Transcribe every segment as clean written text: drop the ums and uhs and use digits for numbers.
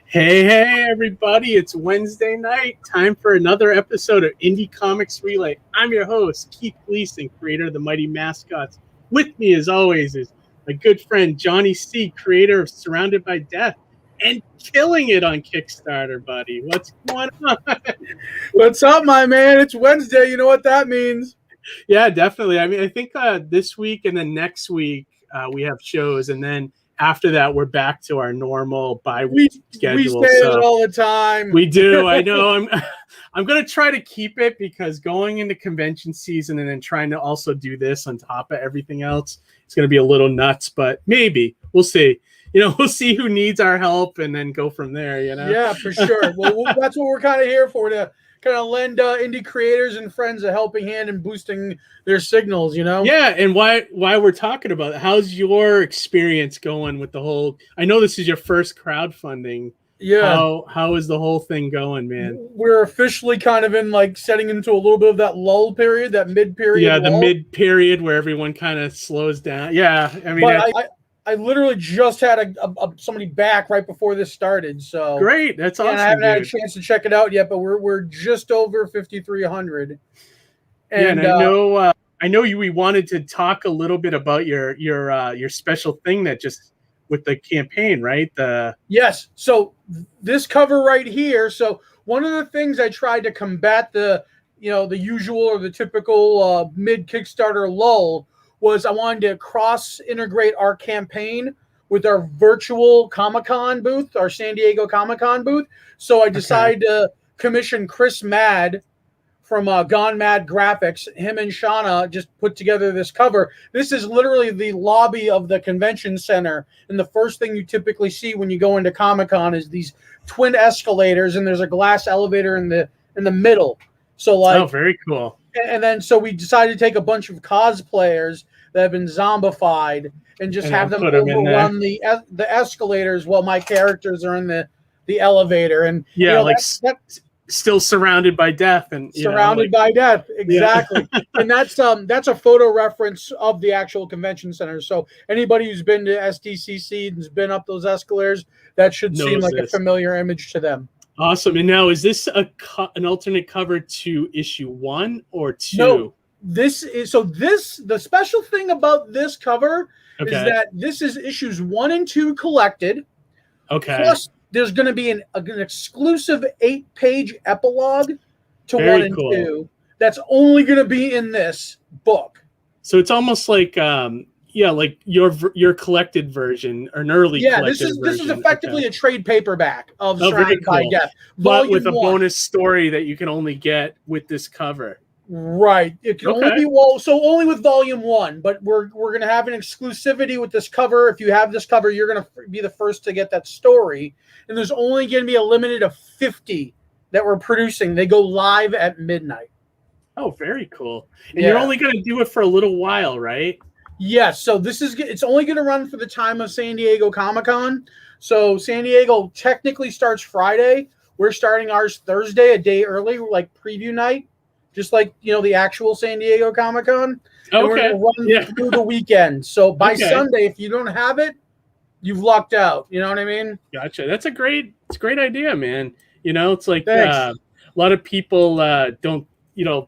Hey, everybody, it's Wednesday night. Time for another episode of Indie Comics Relay. I'm your host, Keith Gleason, creator of the Mighty Mascots. With me, as always, is my good friend, Johnny C., creator of Surrounded by Death, and killing it on Kickstarter, buddy. What's going on? What's up, my man? It's Wednesday. You know what that means. Yeah, definitely. I mean, I think this week and then next week we have shows, and then after that, we're back to our normal bi-week schedule. We say it all the time. We do. I know. I'm going to try to keep it because going into convention season and then trying to also do this on top of everything else, it's going to be a little nuts, but maybe. We'll see. We'll see who needs our help and then go from there, Yeah, for sure. Well, that's what we're kind of here for, to kind of lend indie creators and friends a helping hand in boosting their signals, Yeah, and why we're talking about it. How's your experience going with the whole? I know this is your first crowdfunding. Yeah. How is the whole thing going, man? We're officially kind of in setting into a little bit of that lull period, that mid period. Yeah, the mid period where everyone kind of slows down. Yeah, I mean, but I literally just had somebody back right before this started. So great, that's awesome. And I haven't had a chance to check it out yet, but we're just over 5,300. And I know we wanted to talk a little bit about your special thing that just with the campaign, right? Yes. So this cover right here. So one of the things I tried to combat the usual or the typical mid Kickstarter lull was I wanted to cross integrate our campaign with our virtual Comic-Con booth, our San Diego Comic-Con booth. So I decided to commission Chris Mad from Gone Mad Graphics. Him and Shauna just put together this cover. This is literally the lobby of the convention center. And the first thing you typically see when you go into Comic-Con is these twin escalators, and there's a glass elevator in the middle. So oh, very cool. And then so we decided to take a bunch of cosplayers that have been zombified and just have them overrun the escalators while my characters are in the elevator. And that's still surrounded by death and surrounded by death. Exactly. Yeah. And that's a photo reference of the actual convention center. So anybody who's been to SDCC and has been up those escalators, that should seem like a familiar image to them. Awesome. And now, is this an alternate cover to issue 1 or 2? No, the special thing about this cover is that this is issues 1 and 2 collected. Okay. Plus, there's going to be an exclusive 8-page epilogue to Very 1 and cool. 2 that's only going to be in this book. So it's almost like like your collected version or an early collected version. This is effectively a trade paperback of Very by Death, but with a bonus story that you can only get with this cover. Right. It can only be only with volume 1, but we're going to have an exclusivity with this cover. If you have this cover, you're going to be the first to get that story. And there's only going to be a limited of 50 that we're producing. They go live at midnight. Oh, very cool. And you're only going to do it for a little while, right? Yes. So it's only going to run for the time of San Diego Comic-Con. So San Diego technically starts Friday. We're starting ours Thursday, a day early, like preview night. Just like, the actual San Diego Comic-Con. And we're going to run through the weekend. So by Sunday, if you don't have it, you've lucked out. You know what I mean? Gotcha. It's a great idea, man. It's like a lot of people don't,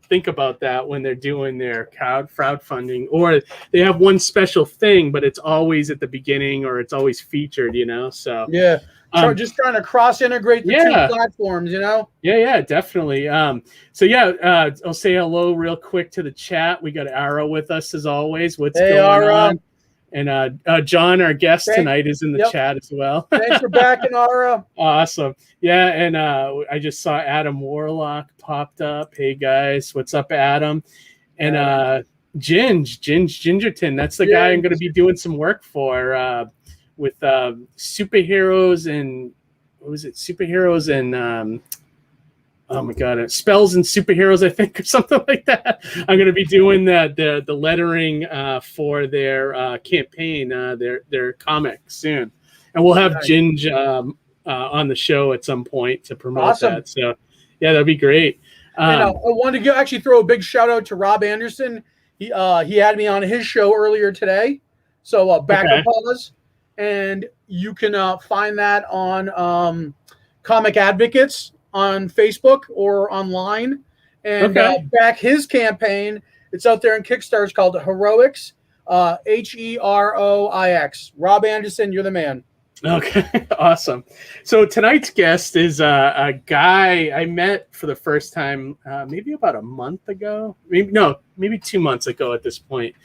think about that when they're doing their crowdfunding, or they have one special thing, but it's always at the beginning or it's always featured, So yeah. Just trying to cross-integrate the two platforms, Yeah, definitely. I'll say hello real quick to the chat. We got Ara with us as always. What's going on? And John, our guest tonight, is in the chat as well. Thanks for backing, Ara. Awesome. Yeah, and I just saw Adam Warlock popped up. Hey, guys. What's up, Adam? And Gingerton. That's the guy I'm going to be doing some work for. With superheroes and oh my god, spells and superheroes, I think, or something like that. I'm going to be doing the lettering for their campaign, their comic soon, and we'll have Ginge on the show at some point to promote that. So yeah, that'd be great. I wanted to actually throw a big shout out to Rob Anderson. He had me on his show earlier today, so back up pause. And you can find that on Comic Advocates on Facebook or online. And back his campaign. It's out there in Kickstarter. It's called Heroics, Heroix. Rob Anderson, you're the man. Okay, awesome. So tonight's guest is a guy I met for the first time maybe about a month ago. Maybe 2 months ago at this point.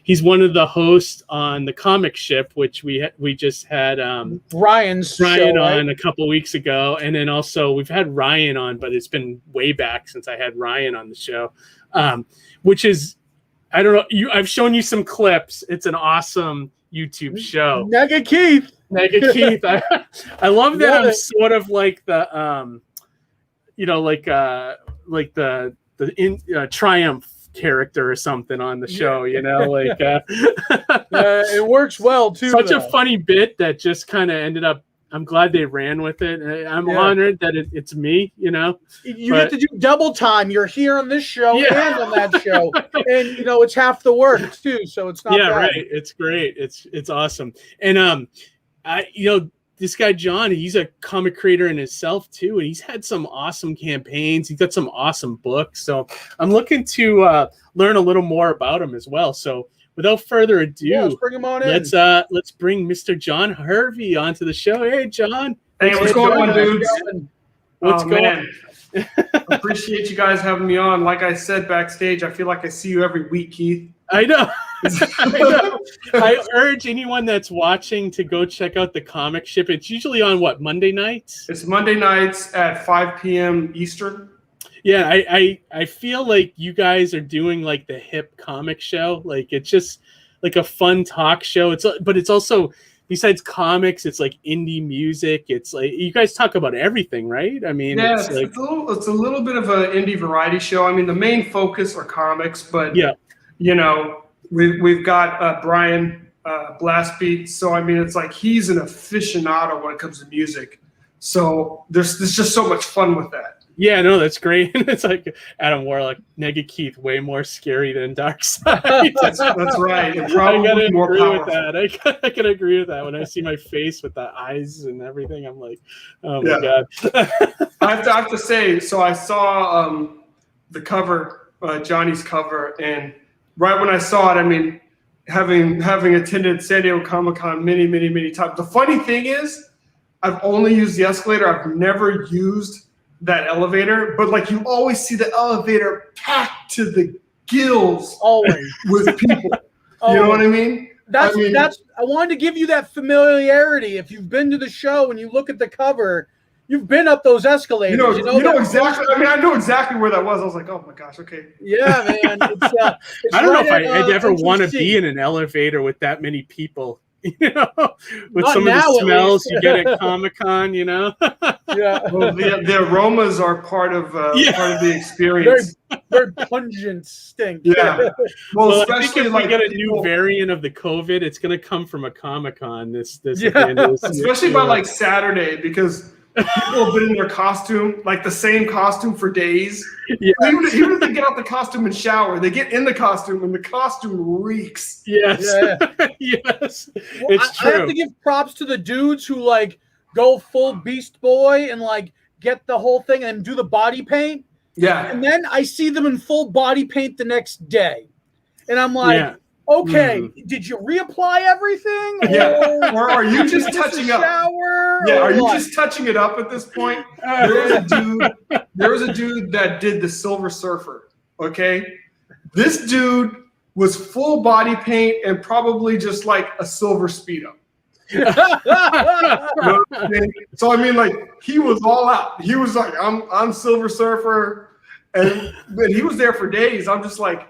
He's one of the hosts on the Comic Ship, which we just had Ryan on a couple weeks ago, and then also we've had Ryan on, but it's been way back since I had Ryan on the show, which is, I don't know. I've shown you some clips. It's an awesome YouTube show. Nega Keith. I love that. I'm sort of like the Triumph character or something on the show, it works well too. Such a funny bit that just kind of ended up I'm glad they ran with it. I'm honored that it's me, you know. You get to do double time. You're here on this show and on that show, and you know it's half the work too. So it's not bad. Right. It's great. It's awesome. And this guy John, he's a comic creator in himself too, and he's had some awesome campaigns. He's got some awesome books. So I'm looking to learn a little more about him as well. So without further ado, let's bring him on in. Let's bring Mr. John Hervey onto the show. Hey, John. Hey, what's going on, dudes? What's going on? Appreciate you guys having me on. Like I said backstage, I feel like I see you every week, Keith. I know. I urge anyone that's watching to go check out the comic ship. It's usually on Monday nights? It's Monday nights at 5 p.m. Eastern. Yeah, I feel like you guys are doing like the hip comic show. Like it's just like a fun talk show. But it's also, besides comics, it's like indie music. It's like you guys talk about everything, right? I mean, yeah, it's a little bit of an indie variety show. I mean, the main focus are comics, but you know, we've got Brian Blastbeat. So I mean, it's like he's an aficionado when it comes to music. So there's just so much fun with that. Yeah, no, that's great. It's like Adam Warlock, Nega Keith, way more scary than Darkseid. That's right. And probably I gotta more agree powerful. with that. I can agree with that. When I see my face with the eyes and everything, I'm like, oh my god. I have to say, so I saw the cover, Johnny's cover, and right when I saw it, I mean, having attended San Diego Comic-Con many times. The funny thing is, I've only used the escalator. I've never used that elevator, but like you always see the elevator packed to the gills always with people. You know what I mean? I wanted to give you that familiarity. If you've been to the show and you look at the cover, you've been up those escalators. You know exactly. I mean, I know exactly where that was. I was like, oh my gosh, okay. Yeah, man. It's I don't know if I'd ever want to be in an elevator with that many people. You know, with Not some of the smells you get at Comic-Con, you know. Yeah, well, the aromas are part of the experience. Very pungent stink. Yeah. Well, I think if we get a new variant of the COVID, it's going to come from a Comic-Con. Especially by like Saturday, because people have been in their costume, like the same costume for days. Yeah. Even if they get out the costume and shower, they get in the costume and the costume reeks. Yes. Yeah. Yes. Well, it's true. I have to give props to the dudes who like go full Beast Boy and like get the whole thing and do the body paint. Yeah. And then I see them in full body paint the next day. And I'm like, okay, did you reapply everything? Yeah. Or are you just touching up? Yeah, are you just touching it up at this point? There was a dude that did the Silver Surfer, okay? This dude was full body paint and probably just like a silver Speedo. You know what I mean? So I mean, like he was all out. He was like, I'm Silver Surfer, and he was there for days. I'm just like,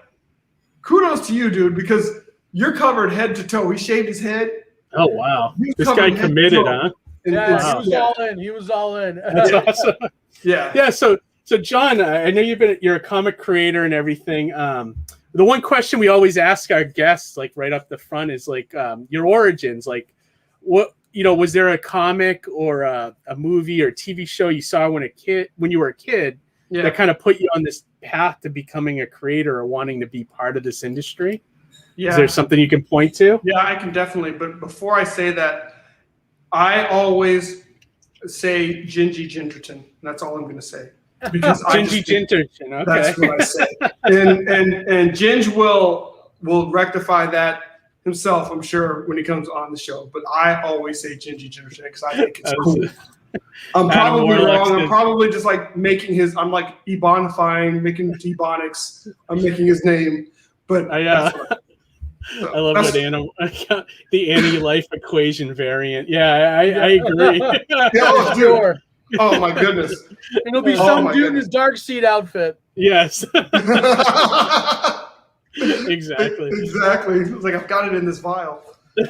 kudos to you, dude, because you're covered head to toe. He shaved his head. Oh wow, this guy committed, huh? Yeah, he was all in. He was all in. That's awesome. Yeah. Yeah. So John, I know you're a comic creator and everything. The one question we always ask our guests, like right up the front, is like your origins. Like, what was there a comic or a movie or TV show you saw when you were a kid that kind of put you on this path to becoming a creator or wanting to be part of this industry? Yeah. Is there something you can point to? Yeah, I can definitely. But before I say that, I always say Gingy Gingerton. That's all I'm going to say. Because Gingy Gingerton. Okay. That's what I say. And Ginge will rectify that himself, I'm sure, when he comes on the show. But I always say Gingy Gingerton because I think it's cool. I'm probably wrong. I'm probably just like I'm like ebonifying, making ebonics. I'm making his name. But I love that the anti-life equation variant. Yeah, I agree. Yeah, sure. Oh my goodness! It'll be some dude in his Darkseid outfit. Yes. Exactly. Exactly. It's like I've got it in this vial.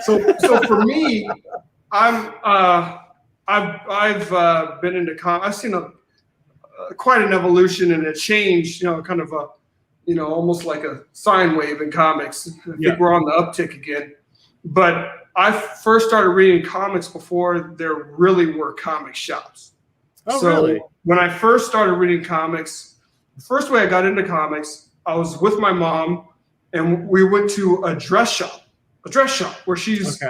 So for me, I've been into I've seen quite an evolution and a change. Kind of almost like a sine wave in comics. I think we're on the uptick again. But I first started reading comics before there really were comic shops. Oh, really? When I first started reading comics, the first way I got into comics, I was with my mom, and we went to a dress shop where she's,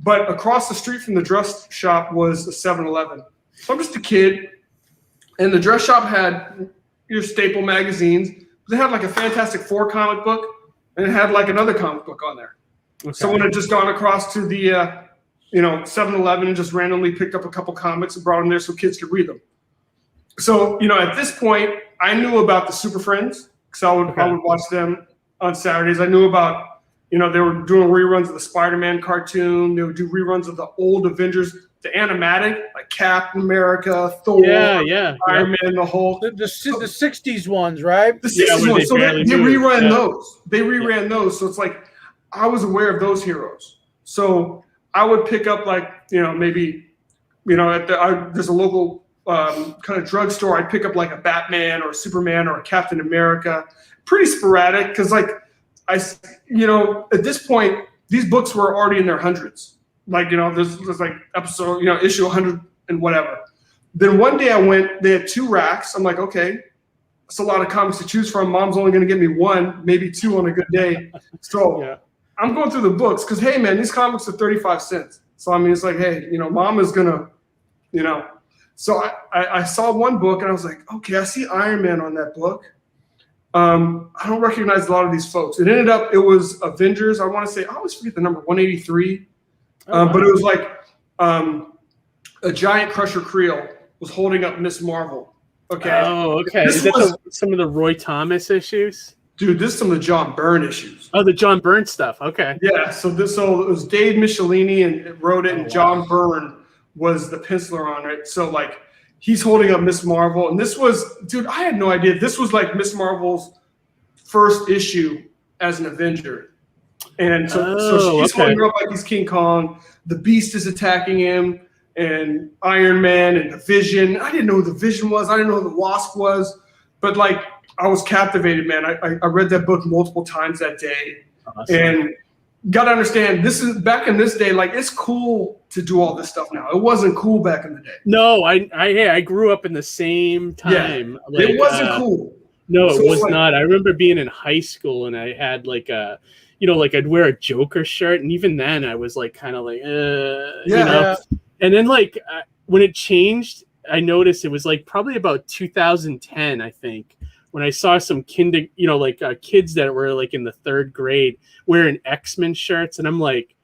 but across the street from the dress shop was a 7-Eleven. So I'm just a kid, and the dress shop had your staple magazines. They had like a Fantastic Four comic book, and it had like another comic book on there. Okay. Someone had just gone across to the 7-Eleven and just randomly picked up a couple comics and brought them there so kids could read them. So, at this point, I knew about the Super Friends because I would watch them on Saturdays. I knew about, they were doing reruns of the Spider-Man cartoon. They would do reruns of the old Avengers, the animatic, like Captain America, Thor, Iron Man, the Hulk. The 60s ones, right? The 60s ones. So they rerun those. They reran those. So it's like I was aware of those heroes. So I would pick up maybe, there's a local kind of drugstore. I'd pick up like a Batman or a Superman or a Captain America. Pretty sporadic because at this point, these books were already in their hundreds. There's like episode, issue 100 and whatever. Then one day I went, they had 2 racks. I'm like, okay, that's a lot of comics to choose from. Mom's only going to give me 1, maybe 2 on a good day. So I'm going through the books because, hey, man, these comics are 35 cents. So, I mean, it's like, hey, Mom is going to, So I saw one book and I was like, okay, I see Iron Man on that book. I don't recognize a lot of these folks. It was Avengers. I want to say, I always forget the number, 183. But it was like a giant Crusher Creel was holding up Miss Marvel. Okay. Oh, okay. Is that some of the Roy Thomas issues? Dude, this is some of the John Byrne issues. Oh, the John Byrne stuff. Okay. Yeah. So it was Dave Michelini and wrote it, and John Byrne was the penciler on it. So like he's holding up Miss Marvel, and this was, dude, I had no idea. This was like Miss Marvel's first issue as an Avenger. And so she's holding her up like he's King Kong. The Beast is attacking him, and Iron Man and the Vision. I didn't know who the Vision was. I didn't know who the Wasp was. But like I was captivated, man. I read that book multiple times that day. Awesome. And got to understand, this is back in this day, like it's cool to do all this stuff now. It wasn't cool back in the day. No, I grew up in the same time. Yeah, it wasn't cool. No, it was not. I remember being in high school and I had like a, I'd wear a Joker shirt, and even then I was like kind of like, And then like when it changed, I noticed it was like probably about 2010, I think, when I saw some kids that were like in the 3rd grade wearing X-Men shirts, and I'm like,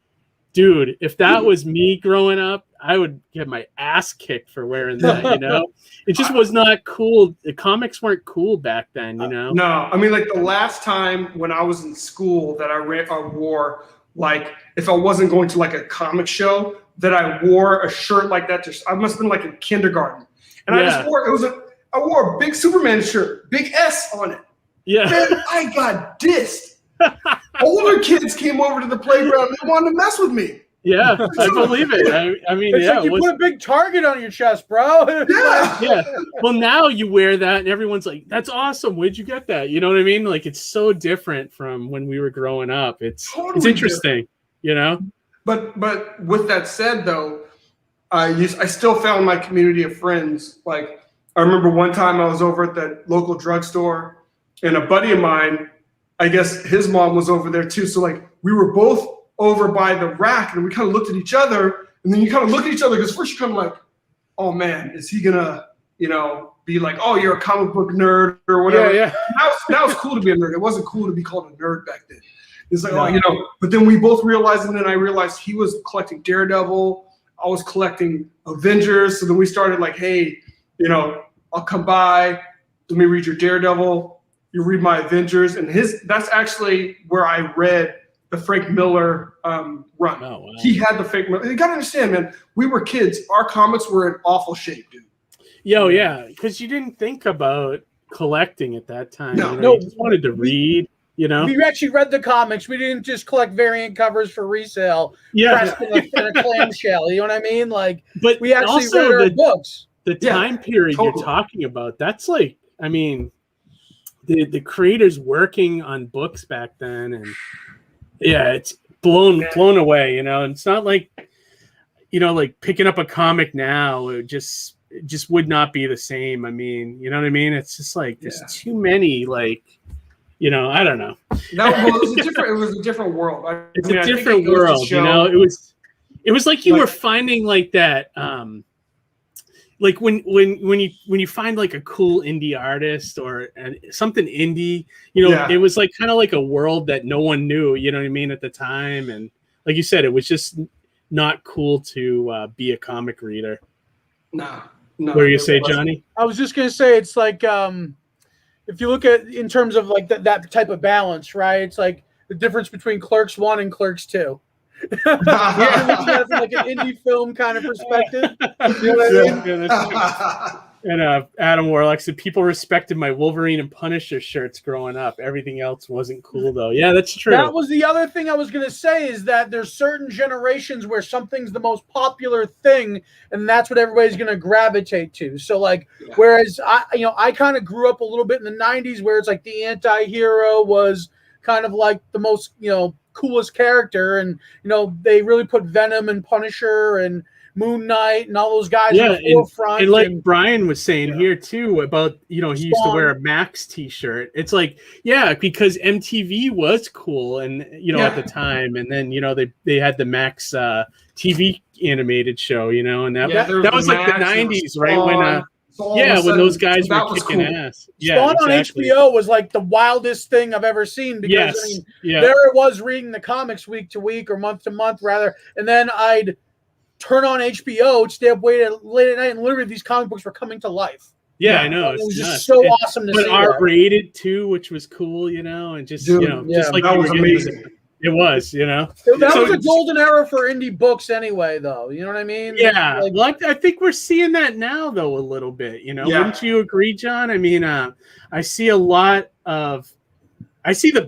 dude, if that was me growing up, I would get my ass kicked for wearing that, It just was not cool. The comics weren't cool back then, No, I mean, like the last time when I was in school that I wore, like if I wasn't going to like a comic show, that I wore a shirt like that. I must have been like in kindergarten. And I wore a big Superman shirt, big S on it. Yeah. Man, I got dissed. Older kids came over to the playground and they wanted to mess with me. Yeah, I believe it. I mean, it's like you put a big target on your chest, bro. Yeah. Well, now you wear that and everyone's like, that's awesome. Where'd you get that? You know what I mean? Like, it's so different from when we were growing up. It's interesting, But with that said, though, I still found my community of friends. Like, I remember one time I was over at that local drugstore, and a buddy of mine, I guess his mom was over there too. So like we were both over by the rack, and we kind of looked at each other, and then you kind of look at each other because first you're kind of like, oh man, is he gonna, be like, oh, you're a comic book nerd or whatever. Yeah. That was cool to be a nerd. It wasn't cool to be called a nerd back then. It's like, but then we both realized, and then I realized he was collecting Daredevil. I was collecting Avengers. So then we started like, hey, I'll come by. Let me read your Daredevil. You read my Avengers. And that's actually where I read the Frank Miller run. Oh, wow. He had the Frank Miller. You got to understand, man, we were kids. Our comics were in awful shape, dude. Yeah, because you didn't think about collecting at that time. No. You just wanted to read. We actually read the comics. We didn't just collect variant covers for resale. Yeah, in a clamshell. You know what I mean? Like, but we actually read our books. The time period you're talking about, that's like, I mean, the creators working on books back then, and blown away. You know, and it's not like, you know, like picking up a comic now, it just would not be the same. I mean, you know what I mean? It's just like there's too many, like, you know, I don't know. It was a different world. It's a different world, you know. It was like you were finding like that, like when you find like a cool indie artist or something indie, you know, it was like kind of like a world that no one knew, you know what I mean, at the time. And like you said, it was just not cool to be a comic reader. No. What were you say, Johnny? I was just gonna say it's like if you look at in terms of like that type of balance, right? It's like the difference between Clerks 1 and Clerks 2. Yeah, from like an indie film kind of perspective. You know what I mean? And Adam Warlock said, people respected my Wolverine and Punisher shirts growing up. Everything else wasn't cool, though. Yeah, that's true. That was the other thing I was going to say, is that there's certain generations where something's the most popular thing, and that's what everybody's going to gravitate to. So, like, whereas I kind of grew up a little bit in the 90s where it's like the anti-hero was kind of like the most, you know, coolest character, and, you know, they really put Venom and Punisher and Moon Knight and all those guys in the forefront. And like Brian was saying here too about, you know, he used to wear a Max t-shirt. It's like, because MTV was cool, and, you know, at the time, and then, you know, they had the Max TV animated show, you know, and that was like the 90s, right? When those guys were kicking ass. Spawn on HBO was like the wildest thing I've ever seen, because I mean, there it was reading the comics week to week or month to month rather, and then I'd turn on HBO, stay up late at night, and literally these comic books were coming to life. Yeah, I know. It was just so awesome to see. But R-rated too, which was cool, you know, and just, you know, just like that was amazing. It was, you know. That was a golden era for indie books anyway, though. You know what I mean? Yeah. Like, I think we're seeing that now, though, a little bit, you know. Wouldn't you agree, John? I mean, I see the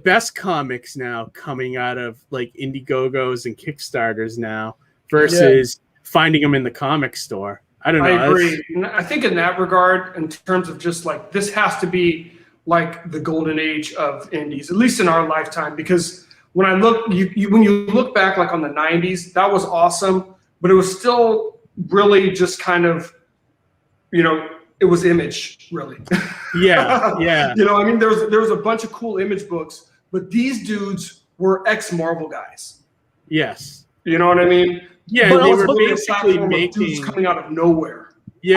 best comics now coming out of like Indiegogos and Kickstarters now versus finding them in the comic store. I don't know. I agree. I think in that regard, in terms of just like, this has to be like the golden age of indies, at least in our lifetime, because when I look, when you look back like on the 90s, that was awesome, but it was still really just kind of, you know, it was Image, really. Yeah. You know, I mean, there was a bunch of cool Image books, but these dudes were ex-Marvel guys. Yes. You know what I mean? Yeah, but they were basically making dudes coming out of nowhere. You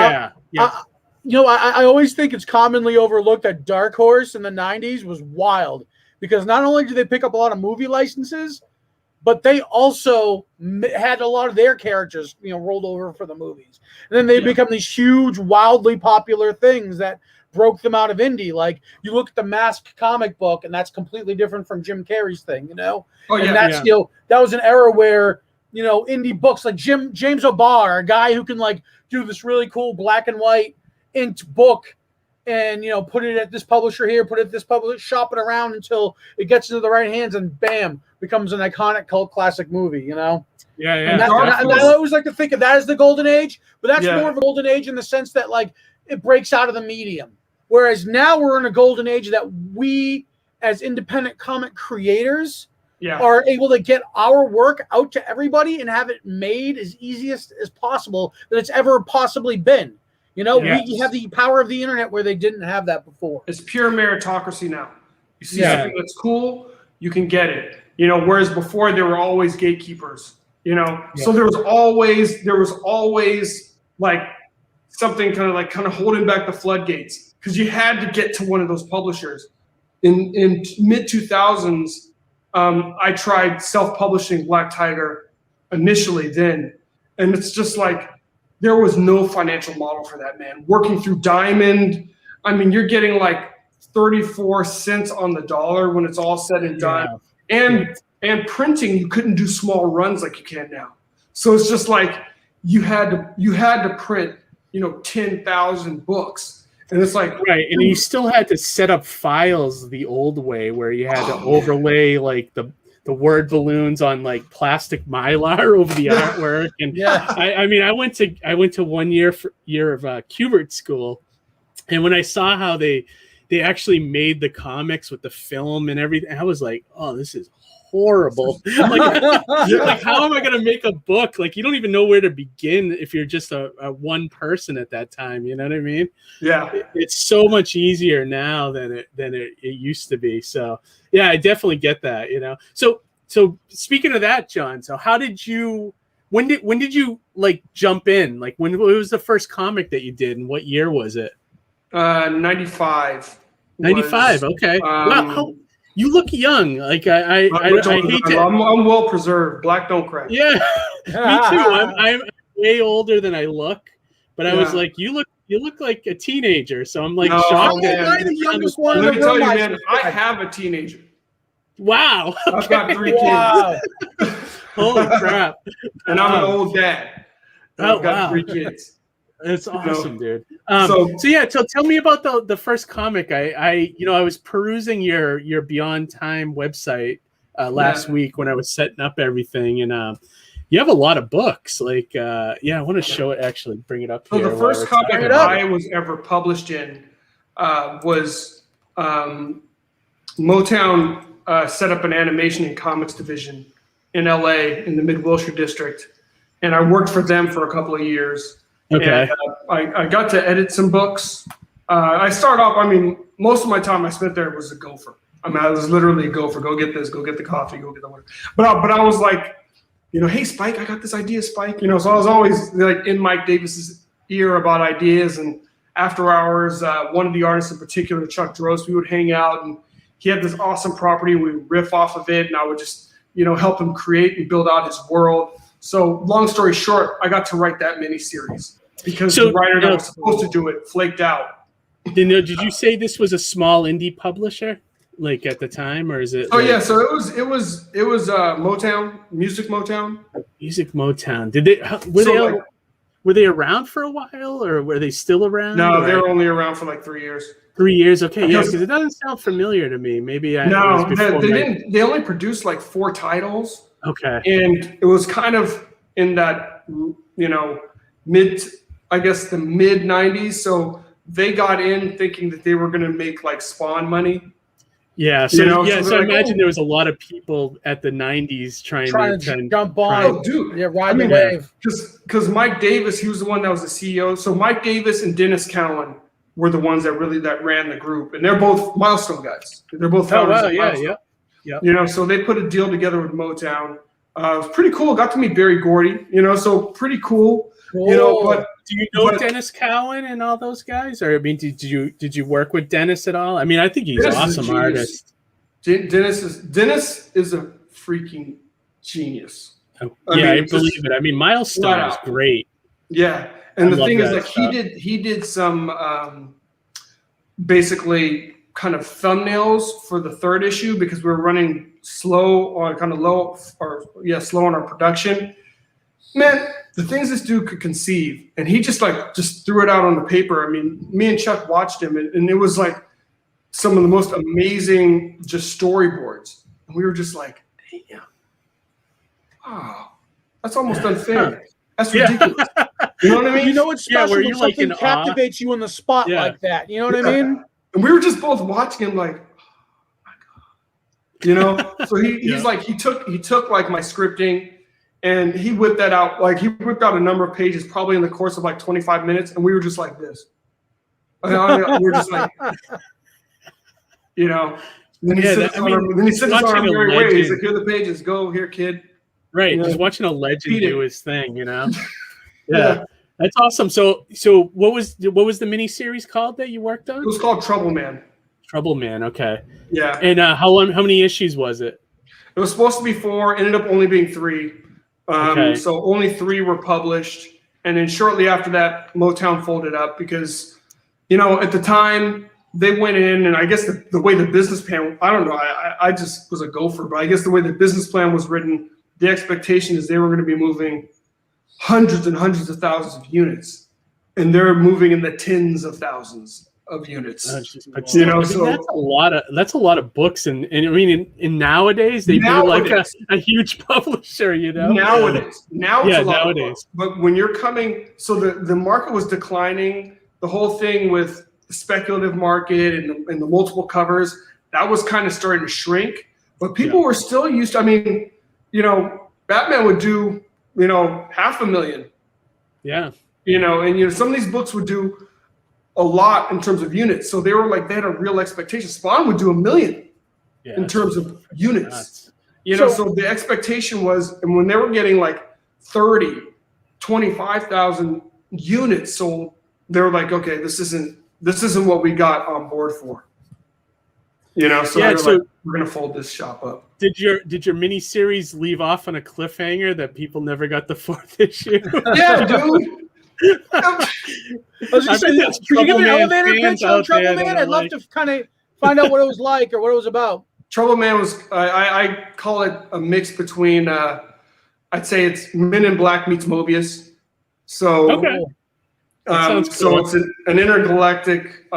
know, I always think it's commonly overlooked that Dark Horse in the 90s was wild, because not only did they pick up a lot of movie licenses, but they also had a lot of their characters, you know, rolled over for the movies. And then they become these huge, wildly popular things that broke them out of indie. Like, you look at the Mask comic book, and that's completely different from Jim Carrey's thing, you know? And that's, you know, that was an era where, you know, indie books like James O'Barr, a guy who can like do this really cool black and white inked book, and, you know, put it at this publisher here, put it at this publisher, shop it around until it gets into the right hands, and bam, becomes an iconic cult classic movie, you know? And I always like to think of that as the golden age, but that's more of a golden age in the sense that, like, it breaks out of the medium. Whereas now we're in a golden age that we, as independent comic creators, are able to get our work out to everybody and have it made as easiest as possible that it's ever possibly been. You know, we have the power of the internet where they didn't have that before. It's pure meritocracy now. You see something that's cool, you can get it. You know, whereas before there were always gatekeepers. You know, so there was always like something kind of holding back the floodgates, because you had to get to one of those publishers. In mid 2000s, I tried self-publishing Black Tiger initially then, and it's just like, there was no financial model for that, man. Working through Diamond, I mean, you're getting like 34 cents on the dollar when it's all said and done. And printing, you couldn't do small runs like you can now. So it's just like you had to print, you know, 10,000 books. And it's like, and you still had to set up files the old way, where you had to overlay like the word balloons on like plastic mylar over the artwork. And I mean, I went to 1 year of Kubert school, and when I saw how they actually made the comics with the film and everything, I was like, oh, this is horrible. Like how am I going to make a book? Like you don't even know where to begin if you're just a one person at that time. You know what I mean? Yeah. It's so much easier now than it used to be. So yeah, I definitely get that. You know. So speaking of that, John. So how did you? When did you like jump in? Like when was the first comic that you did, and what year was it? 95. 95. Okay. Wow. You look young. Like I hate to. I'm well preserved. Black don't crack. Yeah, me too. I'm way older than I look, but I was like, you look like a teenager. So I'm like shocked. I'm the youngest one. Let me tell you, man. I have a teenager. Wow. Okay. I've got 3 kids. Holy crap! And I'm an old dad. I've got 3 kids. That's awesome, dude. So tell me about the first comic. I was perusing your Beyond Time website last week when I was setting up everything, and you have a lot of books. Like, I want to show it. Actually, bring it up. So the first comic I was ever published in was Motown set up an animation and comics division in LA in the Mid-Wilshire district, and I worked for them for a couple of years. Okay. And, I got to edit some books. I started off, most of my time I spent there was a gopher. I was literally a gopher. Go get this, go get the coffee, go get the water. But I was like, hey, Spike, I got this idea, Spike. So I was always like in Mike Davis's ear about ideas. And after hours, one of the artists in particular, Chuck Drost, we would hang out, and he had this awesome property. We would riff off of it, and I would just, help him create and build out his world. So long story short, I got to write that miniseries because the writer that was supposed to do it flaked out. Did you say this was a small indie publisher, like at the time, or is it? Oh yeah, so it was Motown, Music Motown. Music Motown. Were they around for a while, or were they still around? No, they were only around for like 3 years. 3 years, okay, yeah, because it doesn't sound familiar to me. Maybe they didn't. They only produced like 4 titles. Okay. And it was kind of in that, the mid 90s. So they got in thinking that they were going to make like Spawn money. Yeah. So I imagine there was a lot of people at the 90s trying to jump on. Oh, dude. Yeah, ride the wave. Because Mike Davis, he was the one that was the CEO. So Mike Davis and Dennis Cowan were the ones that ran the group. And they're both Milestone guys. They're both founders of Milestone. Yeah. So they put a deal together with Motown. It was pretty cool. Got to meet Barry Gordy, so pretty cool. But do you know Dennis Cowan and all those guys? Or did you work with Dennis at all? I think he's an awesome artist. Dennis is a freaking genius. I believe it. Milestone is great. Yeah. And the thing is, like, he did some basically kind of thumbnails for the 3rd issue because we were running slow or kind of slow on our production. Man, the things this dude could conceive, and he just threw it out on the paper. Me and Chuck watched him, and it was like some of the most amazing just storyboards. And we were just like, damn, wow, that's almost unfair. That's ridiculous. You know what I mean? You know what's special when something captivates you in the spot like that. You know what I mean? And we were just both watching him like, oh my God. So he took like my scripting and he whipped that out. Like he whipped out a number of pages probably in the course of like 25 minutes. And we were just like this. We were just like, Then he sits us on our merry way. He's like, here are the pages. Go here, kid. Right. Just watching a legend do his thing, Yeah. That's awesome. So what was the miniseries called that you worked on? It was called Trouble Man. Trouble Man, okay. Yeah. And how many issues was it? It was supposed to be 4, ended up only being 3. So only 3 were published. And then shortly after that, Motown folded up because, at the time they went in, and I guess the way the business plan, I don't know, I just was a gopher, but I guess the way the business plan was written, the expectation is they were going to be moving hundreds and hundreds of thousands of units, and they're moving in the tens of thousands of units. That's a lot of books, and in nowadays they do like a huge publisher. Nowadays, nowadays. But when you're coming, so the market was declining. The whole thing with the speculative market and the multiple covers, that was kind of starting to shrink. but people were still used to, I mean, you know, Batman would do, you know, 500,000. Yeah. You know, and you know, some of these books would do a lot in terms of units. So they were like, they had a real expectation. Spawn would do 1 million in terms of units. Nuts. You know, so the expectation was, and when they were getting like 30, 25,000 units sold, they were like, okay, this isn't what we got on board for. You know, so, like, we're gonna fold this shop up. Did your mini series leave off on a cliffhanger that people never got the 4th issue? Yeah, dude. I was just saying, could you give an elevator pitch on Trouble Man? I'd love to kind of find out what it was like or what it was about. Trouble Man was, I call it a mix between, I'd say it's Men in Black meets Mobius. So, okay. So it's an intergalactic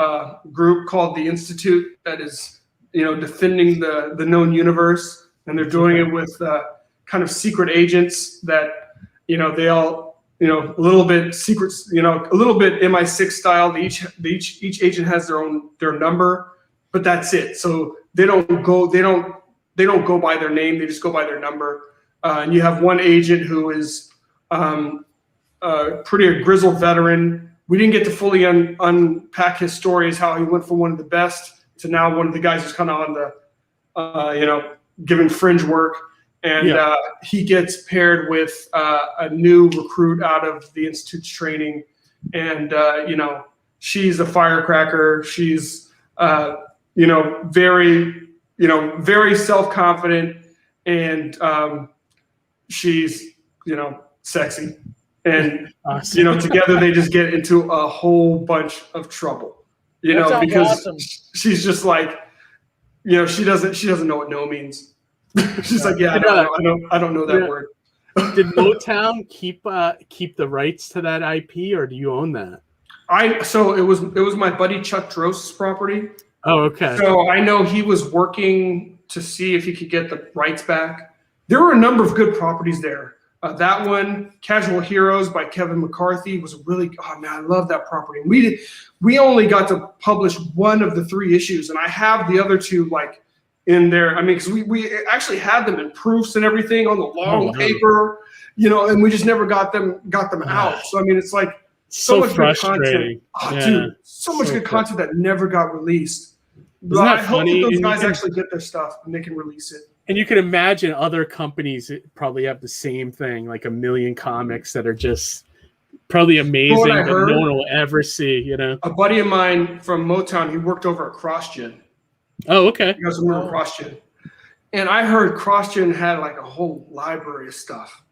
group called the Institute that is, you know, defending the known universe, and they're doing it with kind of secret agents that, you know, they all, you know, a little bit secrets, you know, a little bit MI6 style. Each agent has their number, but that's it. So they don't go by their name. They just go by their number. And you have one agent who is pretty a grizzled veteran. We didn't get to fully unpack his story, as how he went from one of the best to now one of the guys who's kind of on the, you know, giving fringe work. And he gets paired with a new recruit out of the Institute's training. And, you know, she's a firecracker. She's, you know, very self-confident, and she's, you know, sexy. And, you know, together they just get into a whole bunch of trouble, you know, because she's just like, you know, she doesn't know what no means. She's like, yeah, I don't know that word. Did Motown keep the rights to that IP, or do you own that? So it was my buddy Chuck Drost's property. Oh, okay. So I know he was working to see if he could get the rights back. There were a number of good properties there. That one, Casual Heroes by Kevin McCarthy, was really, oh man, I love that property. We only got to publish one of the 3 issues, and I have the other 2 like in there. I mean, because we actually had them in proofs and everything on the long paper, you know, and we just never got them out. So I mean, it's like so much good content. Oh, yeah. Dude, so much good content that never got released. But I hope that those guys actually get their stuff and they can release it. And you can imagine other companies probably have the same thing, like 1 million comics that are just probably amazing, but no one will ever see, you know. A buddy of mine from Motown, he worked over at CrossGen. Oh, okay. You guys remember CrossGen? And I heard CrossGen had like a whole library of stuff,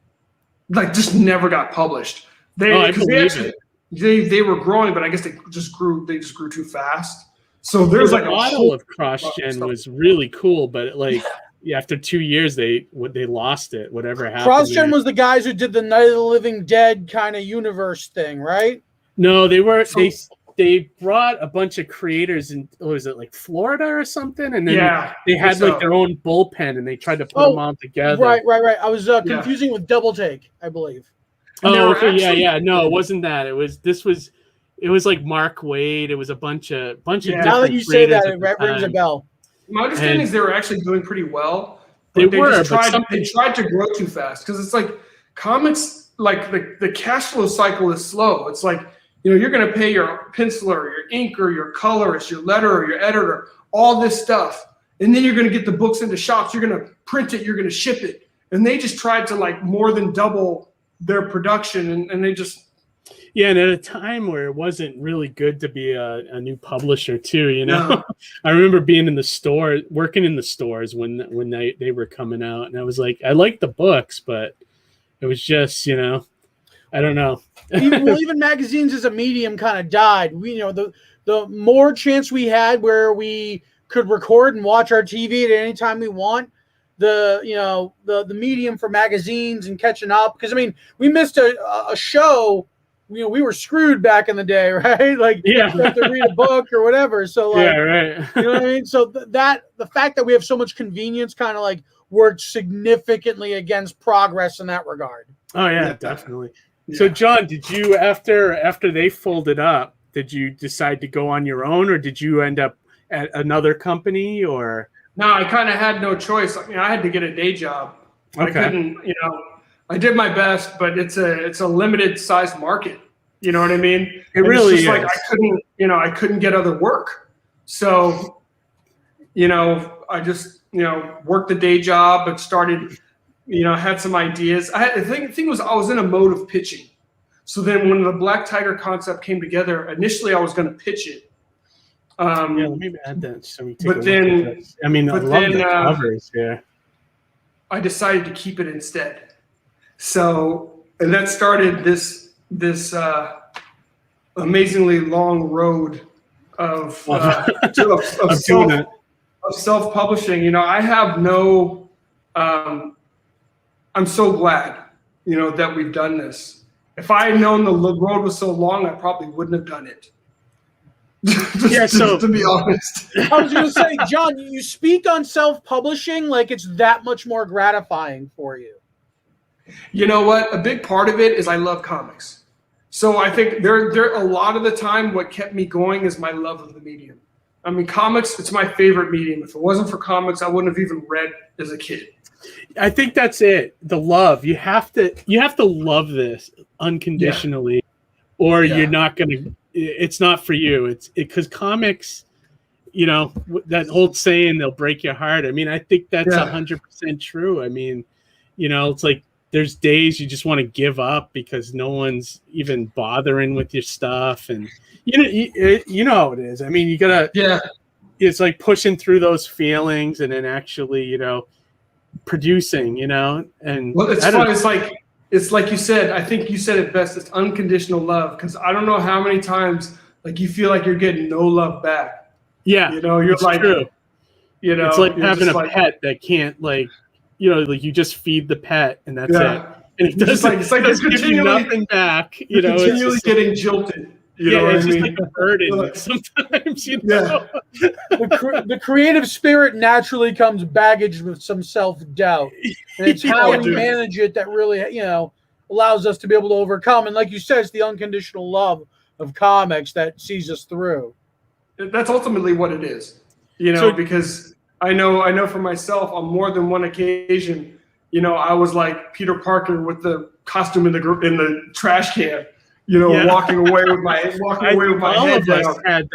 like just never got published. They were growing, but I guess they just grew too fast. So there's like a model of CrossGen was really cool, but like after 2 years they lost it. Whatever happened. CrossGen was the guys who did the Night of the Living Dead kind of universe thing, right? No, they were. They brought a bunch of creators in, was it like Florida or something? And then they had like their own bullpen, and they tried to put them all together. Right. I was confusing with Double Take, I believe. Oh, okay, no, it wasn't that. It was like Mark Waid. It was a bunch of different. Now that you say that, it rings a bell. My understanding is they were actually doing pretty well. They tried to grow too fast, because it's like comics, like the cash flow cycle is slow. It's like, you know, you're going to pay your penciler, your inker, your colorist, your letterer, your editor, all this stuff. And then you're going to get the books into shops. You're going to print it. You're going to ship it. And they just tried to like more than double their production. And they just. Yeah. And at a time where it wasn't really good to be a new publisher too, you know, no. I remember being in the store, working in the stores when they were coming out. And I was like, I liked the books, but it was just, you know, I don't know. even magazines as a medium kind of died. The more chance we had where we could record and watch our TV at any time we want, the medium for magazines and catching up. Because I mean, we missed a show. We were screwed back in the day, right? Like you have to read a book or whatever. So like, right. You know what I mean? So the fact that we have so much convenience kind of like worked significantly against progress in that regard. Oh yeah, definitely. Yeah. So John, did you after they folded up, did you decide to go on your own, or did you end up at another company, or? No, I kind of had no choice. I mean, I had to get a day job. I couldn't, I did my best, but it's a limited sized market. You know what I mean? It really is. Like I couldn't get other work. So, I just, worked the day job and started, had some ideas. The thing was I was in a mode of pitching. So then when the Black Tiger concept came together, initially I was going to pitch it. Let me add that so we take a look at this. I mean, I love the covers here. I decided to keep it instead. So, and that started this amazingly long road of self-publishing. I have no. I'm so glad, that we've done this. If I had known the road was so long, I probably wouldn't have done it. To be honest. I was going to say, John, you speak on self-publishing like it's that much more gratifying for you. You know what? A big part of it is I love comics. So I think there a lot of the time what kept me going is my love of the medium. I mean, comics, it's my favorite medium. If it wasn't for comics, I wouldn't have even read as a kid. I think that's it. The love. You have to love this unconditionally, or you're not going to. It's not for you. It's because comics, that old saying, they'll break your heart. I mean, I think that's 100% true. I mean, it's like there's days you just want to give up because no one's even bothering with your stuff, and you know how it is. I mean, you gotta. Yeah. It's like pushing through those feelings and then actually, producing. And well, it's fun. It's like you said. I think you said it best. It's unconditional love, because I don't know how many times like you feel like you're getting no love back. Yeah, you're like, true. It's like having a pet that can't like you just feed the pet and that's it. And it doesn't. It's like there's nothing back. Continually getting jilted. It's just like a burden sometimes. The creative spirit naturally comes baggaged with some self-doubt, and it's how we manage it that really allows us to be able to overcome. And like you said, it's the unconditional love of comics that sees us through. That's ultimately what it is, because I know for myself on more than one occasion, I was like Peter Parker with the costume in the trash can. Walking away with my head down. All of us had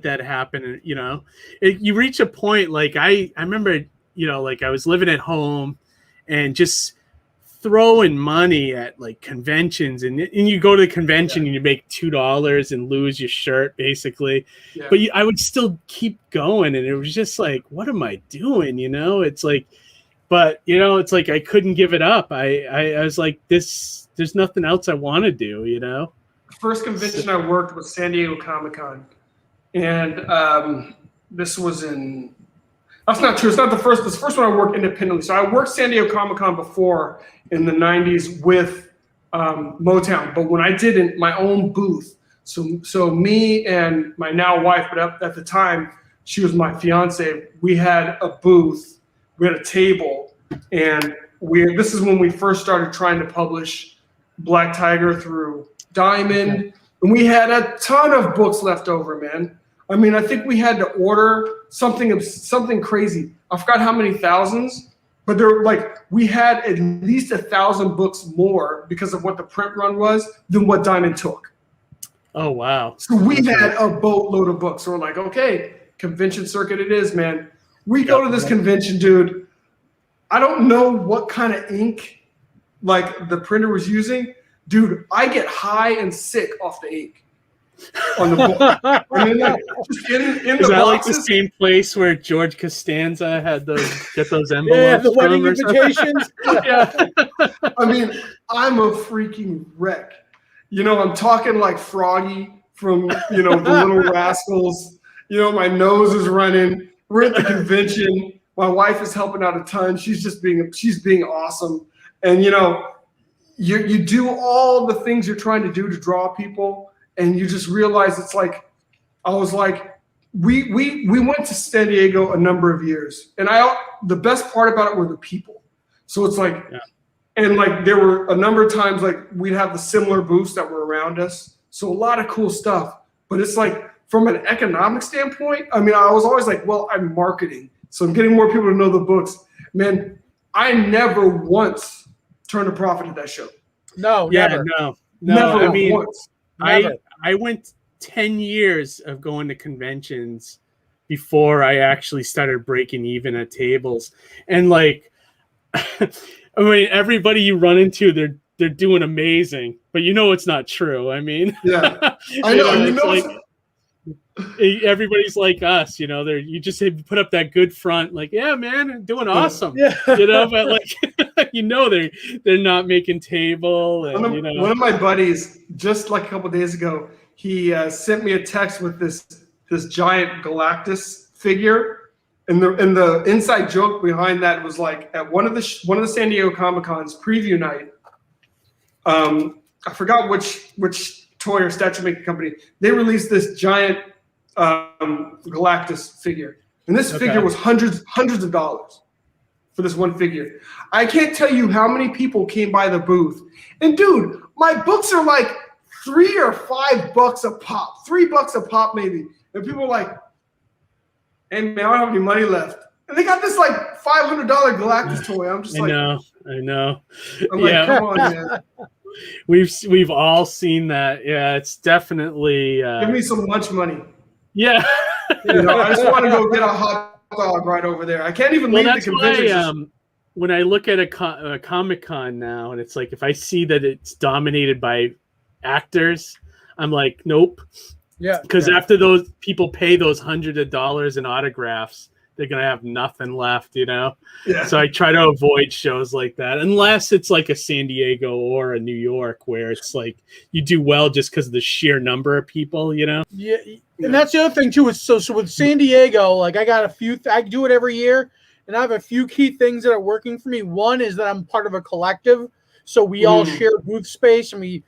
that happen. You reach a point like I remember. Like I was living at home, and just throwing money at like conventions, and you go to the convention and you make $2 and lose your shirt basically. Yeah. But I would still keep going, and it was just like, what am I doing? It's like, but it's like I couldn't give it up. I was like this. There's nothing else I want to do, The first convention I worked was San Diego Comic-Con. And this was that's not true. It's not the first. This first one I worked independently. So I worked San Diego Comic-Con before in the 90s with Motown. But when I did my own booth, so me and my now wife, but at the time, she was my fiance, we had a booth, we had a table, and this is when we first started trying to publish Black Tiger through Diamond, and we had a ton of books left over, man. I mean, I think we had to order something crazy. I forgot how many thousands, but we had at least 1,000 books more because of what the print run was than what Diamond took. Oh wow! So we had a boatload of books. So we're like, okay, convention circuit it is, man. We go to this convention, dude. I don't know what kind of ink like the printer was using. Dude, I get high and sick off the ink on the book. I mean, just in is the that boxes. Like the same place where George Costanza had those envelopes? Yeah, the wedding invitations. Yeah. I mean, I'm a freaking wreck. I'm talking like Froggy from the Little Rascals. My nose is running. We're at the convention. My wife is helping out a ton. She's being awesome. And you do all the things you're trying to do to draw people, and you just realize it's like I was like, we went to San Diego a number of years, and the best part about it were the people. So it's like, and like there were a number of times like we'd have the similar booths that were around us. So a lot of cool stuff, but it's like from an economic standpoint, I mean, I was always like, well, I'm marketing. So I'm getting more people to know the books. Man, I never once turned a profit at that show. No, yeah, never. no. Never I mean, once. Never. I went 10 years of going to conventions before I actually started breaking even at tables. And like, I mean, everybody you run into, they're doing amazing, but you know it's not true. I mean, Yeah, I know. it's like everybody's like us, you know. You just put up that good front, like, yeah, man, I'm doing awesome, Yeah. you know. But like, you know, they're not making table. And, one of my buddies, just like a couple of days ago, he sent me a text with this giant Galactus figure, and the inside joke behind that was like at one of the San Diego Comic-Cons preview night. I forgot which toy or statue making company, they released this giant Galactus figure, and this figure was hundreds of dollars for this one figure. I can't tell you how many people came by the booth, and dude, my books are like $3 or $5 a pop, $3 a pop maybe, and people are like, "Hey man, I don't have any money left," and they got this like $500 Galactus toy. I'm just like, I know. I'm like, come on, man. We've all seen that. Yeah, it's definitely Give me some lunch money. Yeah. You know, I just want to go get a hot dog right over there. I can't even leave the convention. Why, when I look at a Comic-Con now, and it's like, if I see that it's dominated by actors, I'm like, nope. Yeah. Because after those people pay those hundreds of dollars in autographs, they're gonna have nothing left, you know. Yeah. So I try to avoid shows like that, unless it's like a San Diego or a New York, where it's like you do well just because of the sheer number of people, you know. Yeah, and that's the other thing too. Is so with San Diego, like I got a few. I do it every year, and I have a few key things that are working for me. One is that I'm part of a collective, so we all share booth space, and we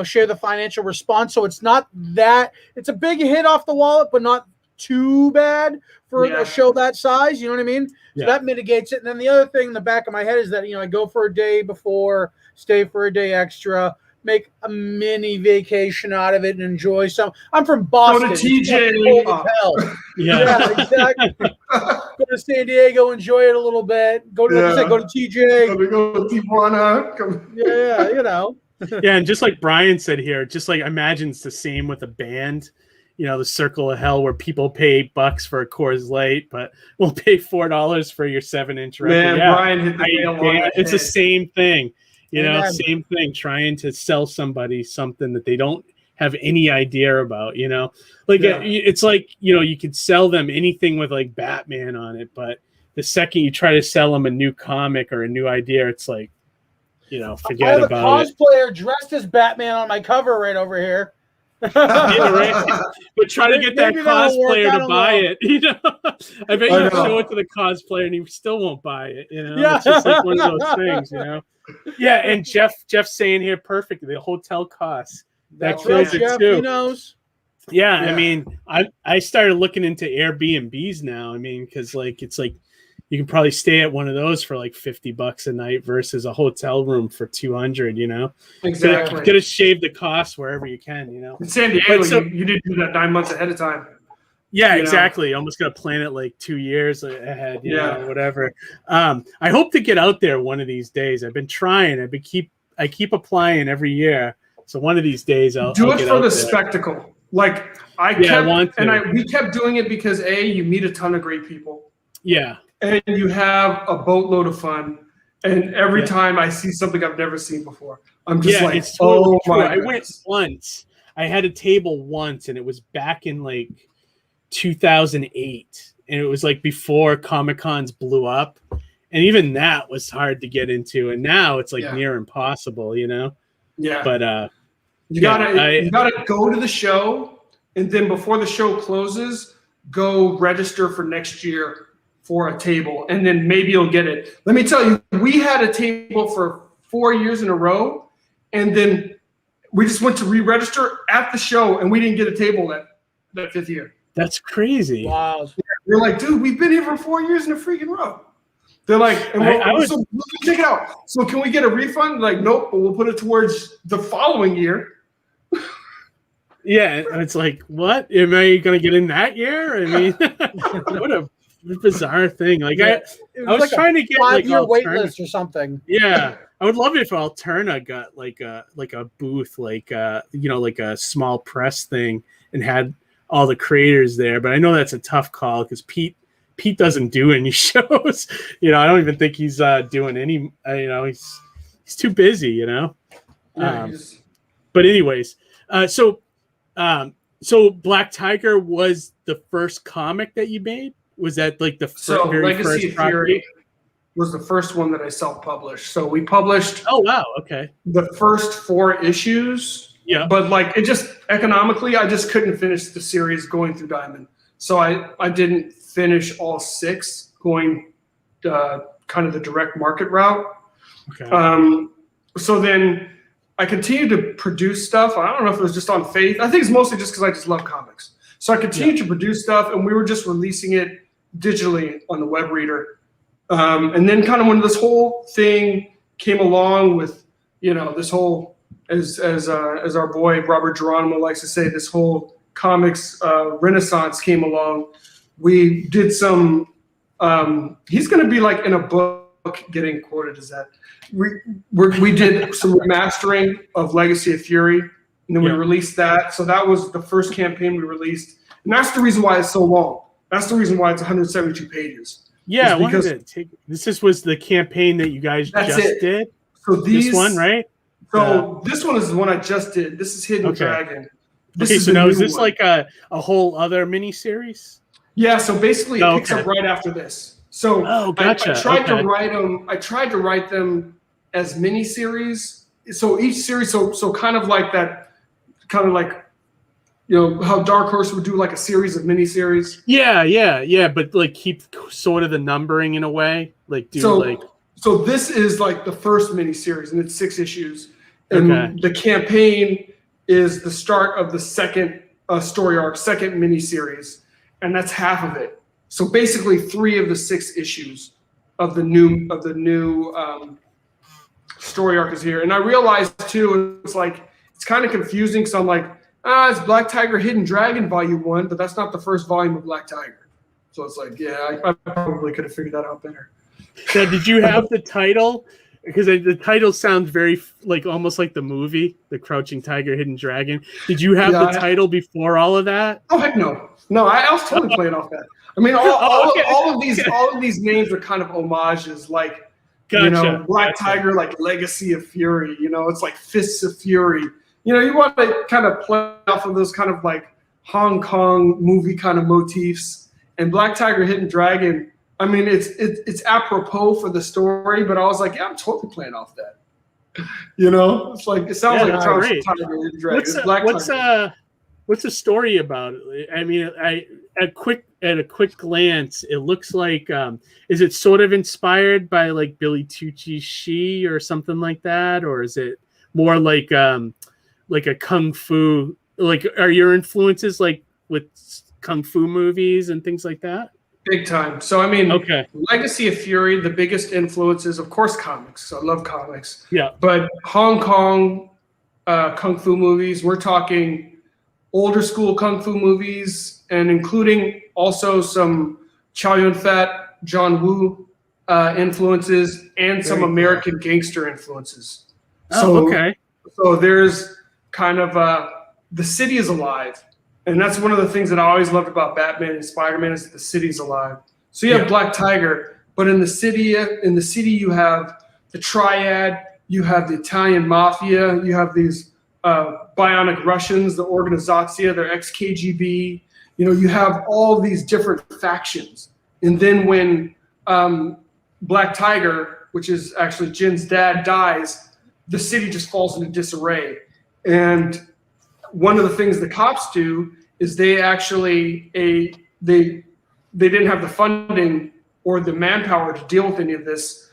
share the financial response. So it's not that it's a big hit off the wallet, but not too bad for a show that size. You know what I mean? So that mitigates it. And then the other thing in the back of my head is that I go for a day before, stay for a day extra, make a mini vacation out of it, and enjoy some. I'm from Boston. Go to TJ. Yeah, exactly. Go to San Diego, enjoy it a little bit. Go to go to TJ. Go to Tijuana. Yeah, Yeah, and just like Brian said here, just like imagine it's the same with a band. The Circle of Hell, where people pay $8 for a Coors Light, but we'll pay $4 for your 7-inch record. Man, Brian hit the nail on the it's head. the same thing, same thing. Trying to sell somebody something that they don't have any idea about, it's like you could sell them anything with like Batman on it, but the second you try to sell them a new comic or a new idea, it's like, forget about it. I have a cosplayer dressed as Batman on my cover right over here. Yeah, right. But try to get that cosplayer to buy it. I bet you show it to the cosplayer and he still won't buy it. Yeah. It's just like one of those things. Yeah, and Jeff's saying here perfectly, the hotel costs. That kills it Jeff, too. He knows. Yeah, I mean, I started looking into Airbnbs now. I mean, because it's like you can probably stay at one of those for like $50 a night versus a hotel room for $200. Exactly. Gotta shave the cost wherever you can. In San Diego, you did do that 9 months ahead of time. Yeah, exactly. Almost gonna plan it like 2 years ahead. Whatever. I hope to get out there one of these days. I've been trying. I keep applying every year. So one of these days I'll do it get for out the there. spectacle. Like we kept doing it because you meet a ton of great people. Yeah. And you have a boatload of fun. And every time I see something I've never seen before, I'm just like, it's totally true. my I goodness. went once. I had a table once, and it was back in like 2008. And it was like before Comic-Cons blew up. And even that was hard to get into. And now it's like near impossible, Yeah. But you gotta go to the show, and then before the show closes, go register for next year for a table, and then maybe you'll get it. Let me tell you, we had a table for 4 years in a row, and then we just went to re-register at the show, and we didn't get a table that 5th year. That's crazy. Wow. We're like, dude, we've been here for 4 years in a freaking row. They're like, so check it out. So can we get a refund? Like, nope, but we'll put it towards the following year. Yeah, and it's like, what? Am I going to get in that year? I mean, a bizarre thing. Like Yeah. I was like trying to get like 5-year wait Alterna. list or something. Yeah, I would love it if Alterna got like a booth, like like a small press thing, and had all the creators there. But I know that's a tough call because Pete doesn't do any shows. I don't even think he's doing any. He's too busy. Yeah, but anyways, so Black Tiger was the first comic that you made? Was that like the very Legacy first of Fury property? was the first one that I self-published. So we published Oh wow, okay. the first 4 issues. Yeah. But like it just economically, I just couldn't finish the series going through Diamond. So I didn't finish all 6 going kind of the direct market route. Okay. So then I continued to produce stuff. I don't know if it was just on faith. I think it's mostly just because I just love comics. So I continued to produce stuff, and we were just releasing it digitally on the web reader. And then kind of when this whole thing came along with, this whole, as our boy Robert Geronimo likes to say, this whole comics renaissance came along, we did some, he's going to be like in a book getting quoted as that. We did some remastering of Legacy of Fury, and then we released that. So that was the first campaign we released. And that's the reason why it's so long. That's the reason why it's 172 pages. Yeah, this was the campaign that you guys just did? So this one, right? So this one is the one I just did. This is Hidden Dragon. So now is this like a whole other mini-series? Yeah, so basically it picks up right after this. So gotcha. I tried to write them. I tried to write them as mini-series. So each series, so kind of like that, kind of like, how Dark Horse would do like a series of mini-series. Yeah. But like keep sort of the numbering in a way, like So this is like the first mini-series, and it's 6 issues. And the campaign is the start of the second story arc, second mini-series, and that's half of it. So basically 3 of the 6 issues of the new story arc is here. And I realized too, it's kind of confusing. So I'm like, it's Black Tiger Hidden Dragon Volume 1, but that's not the first volume of Black Tiger. So it's like, I probably could have figured that out better. Now, did you have the title? Because the title sounds very almost like the movie, The Crouching Tiger, Hidden Dragon. Did you have the title before all of that? Oh heck no, I was totally playing off that. I mean, all of these names are kind of homages, like Black Tiger, like Legacy of Fury. It's like Fists of Fury. You want to kind of play off of those kind of like Hong Kong movie kind of motifs. And Black Tiger, Hidden Dragon, I mean, it's apropos for the story, but I was like, I'm totally playing off that. It's like it sounds like Crouching Tiger, Hidden Dragon. What's the story about? I mean, at a quick glance, it looks like is it sort of inspired by like Billy Tucci's She or something like that, or is it more like a kung fu? Like, are your influences like with kung fu movies and things like that? Big time. So I mean, Legacy of Fury, the biggest influence is of course comics. So I love comics. Yeah. But Hong Kong kung fu movies, we're talking older school kung fu movies, and including also some Chow Yun-fat, John Woo influences, and some American gangster influences. So there's kind of the city is alive. And that's one of the things that I always loved about Batman and Spider-Man is that the city's alive. So you have Black Tiger, but in the city you have the Triad, you have the Italian Mafia, you have these Bionic Russians, the Organizatia, they're ex-KGB. You have all these different factions. And then when Black Tiger, which is actually Jin's dad, dies, the city just falls into disarray. And one of the things the cops do is they actually they didn't have the funding or the manpower to deal with any of this.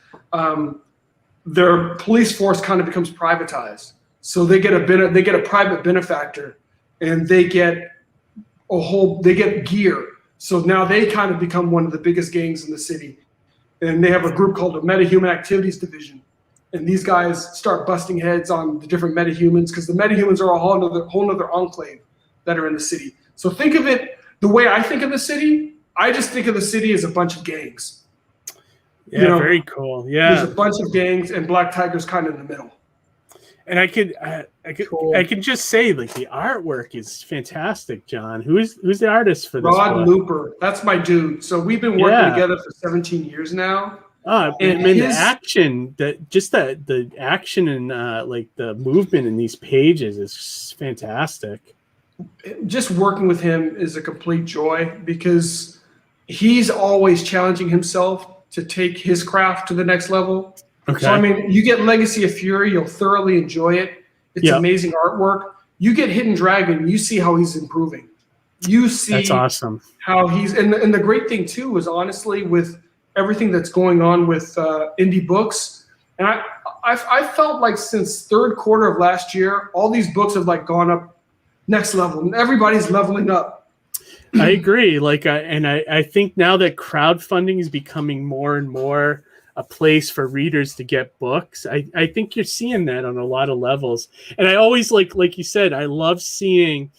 Their police force kind of becomes privatized. So they get a private benefactor, and they get gear. So now they kind of become one of the biggest gangs in the city, and they have a group called the Metahuman Activities Division. And these guys start busting heads on the different metahumans, because the metahumans are a whole other enclave that are in the city. So think of it the way I think of the city. I just think of the city as a bunch of gangs. Yeah, very cool. Yeah, there's a bunch of gangs, and Black Tiger's kind of in the middle. And I could just say, like, the artwork is fantastic, John. Who's the artist for this? Rod Looper. That's my dude. So we've been working together for 17 years now. And the action, the action and like the movement in these pages is fantastic. Just working with him is a complete joy because he's always challenging himself to take his craft to the next level. Okay. So, I mean, you get Legacy of Fury, you'll thoroughly enjoy it. It's amazing artwork. You get Hidden Dragon, you see how he's improving. You see that's awesome. How he's and the great thing too is honestly with everything that's going on with indie books, and I felt like since third quarter of last year, all these books have like gone up next level, and everybody's leveling up. I agree. Like, I think now that crowdfunding is becoming more and more a place for readers to get books, I think you're seeing that on a lot of levels. And I always like you said, I love seeing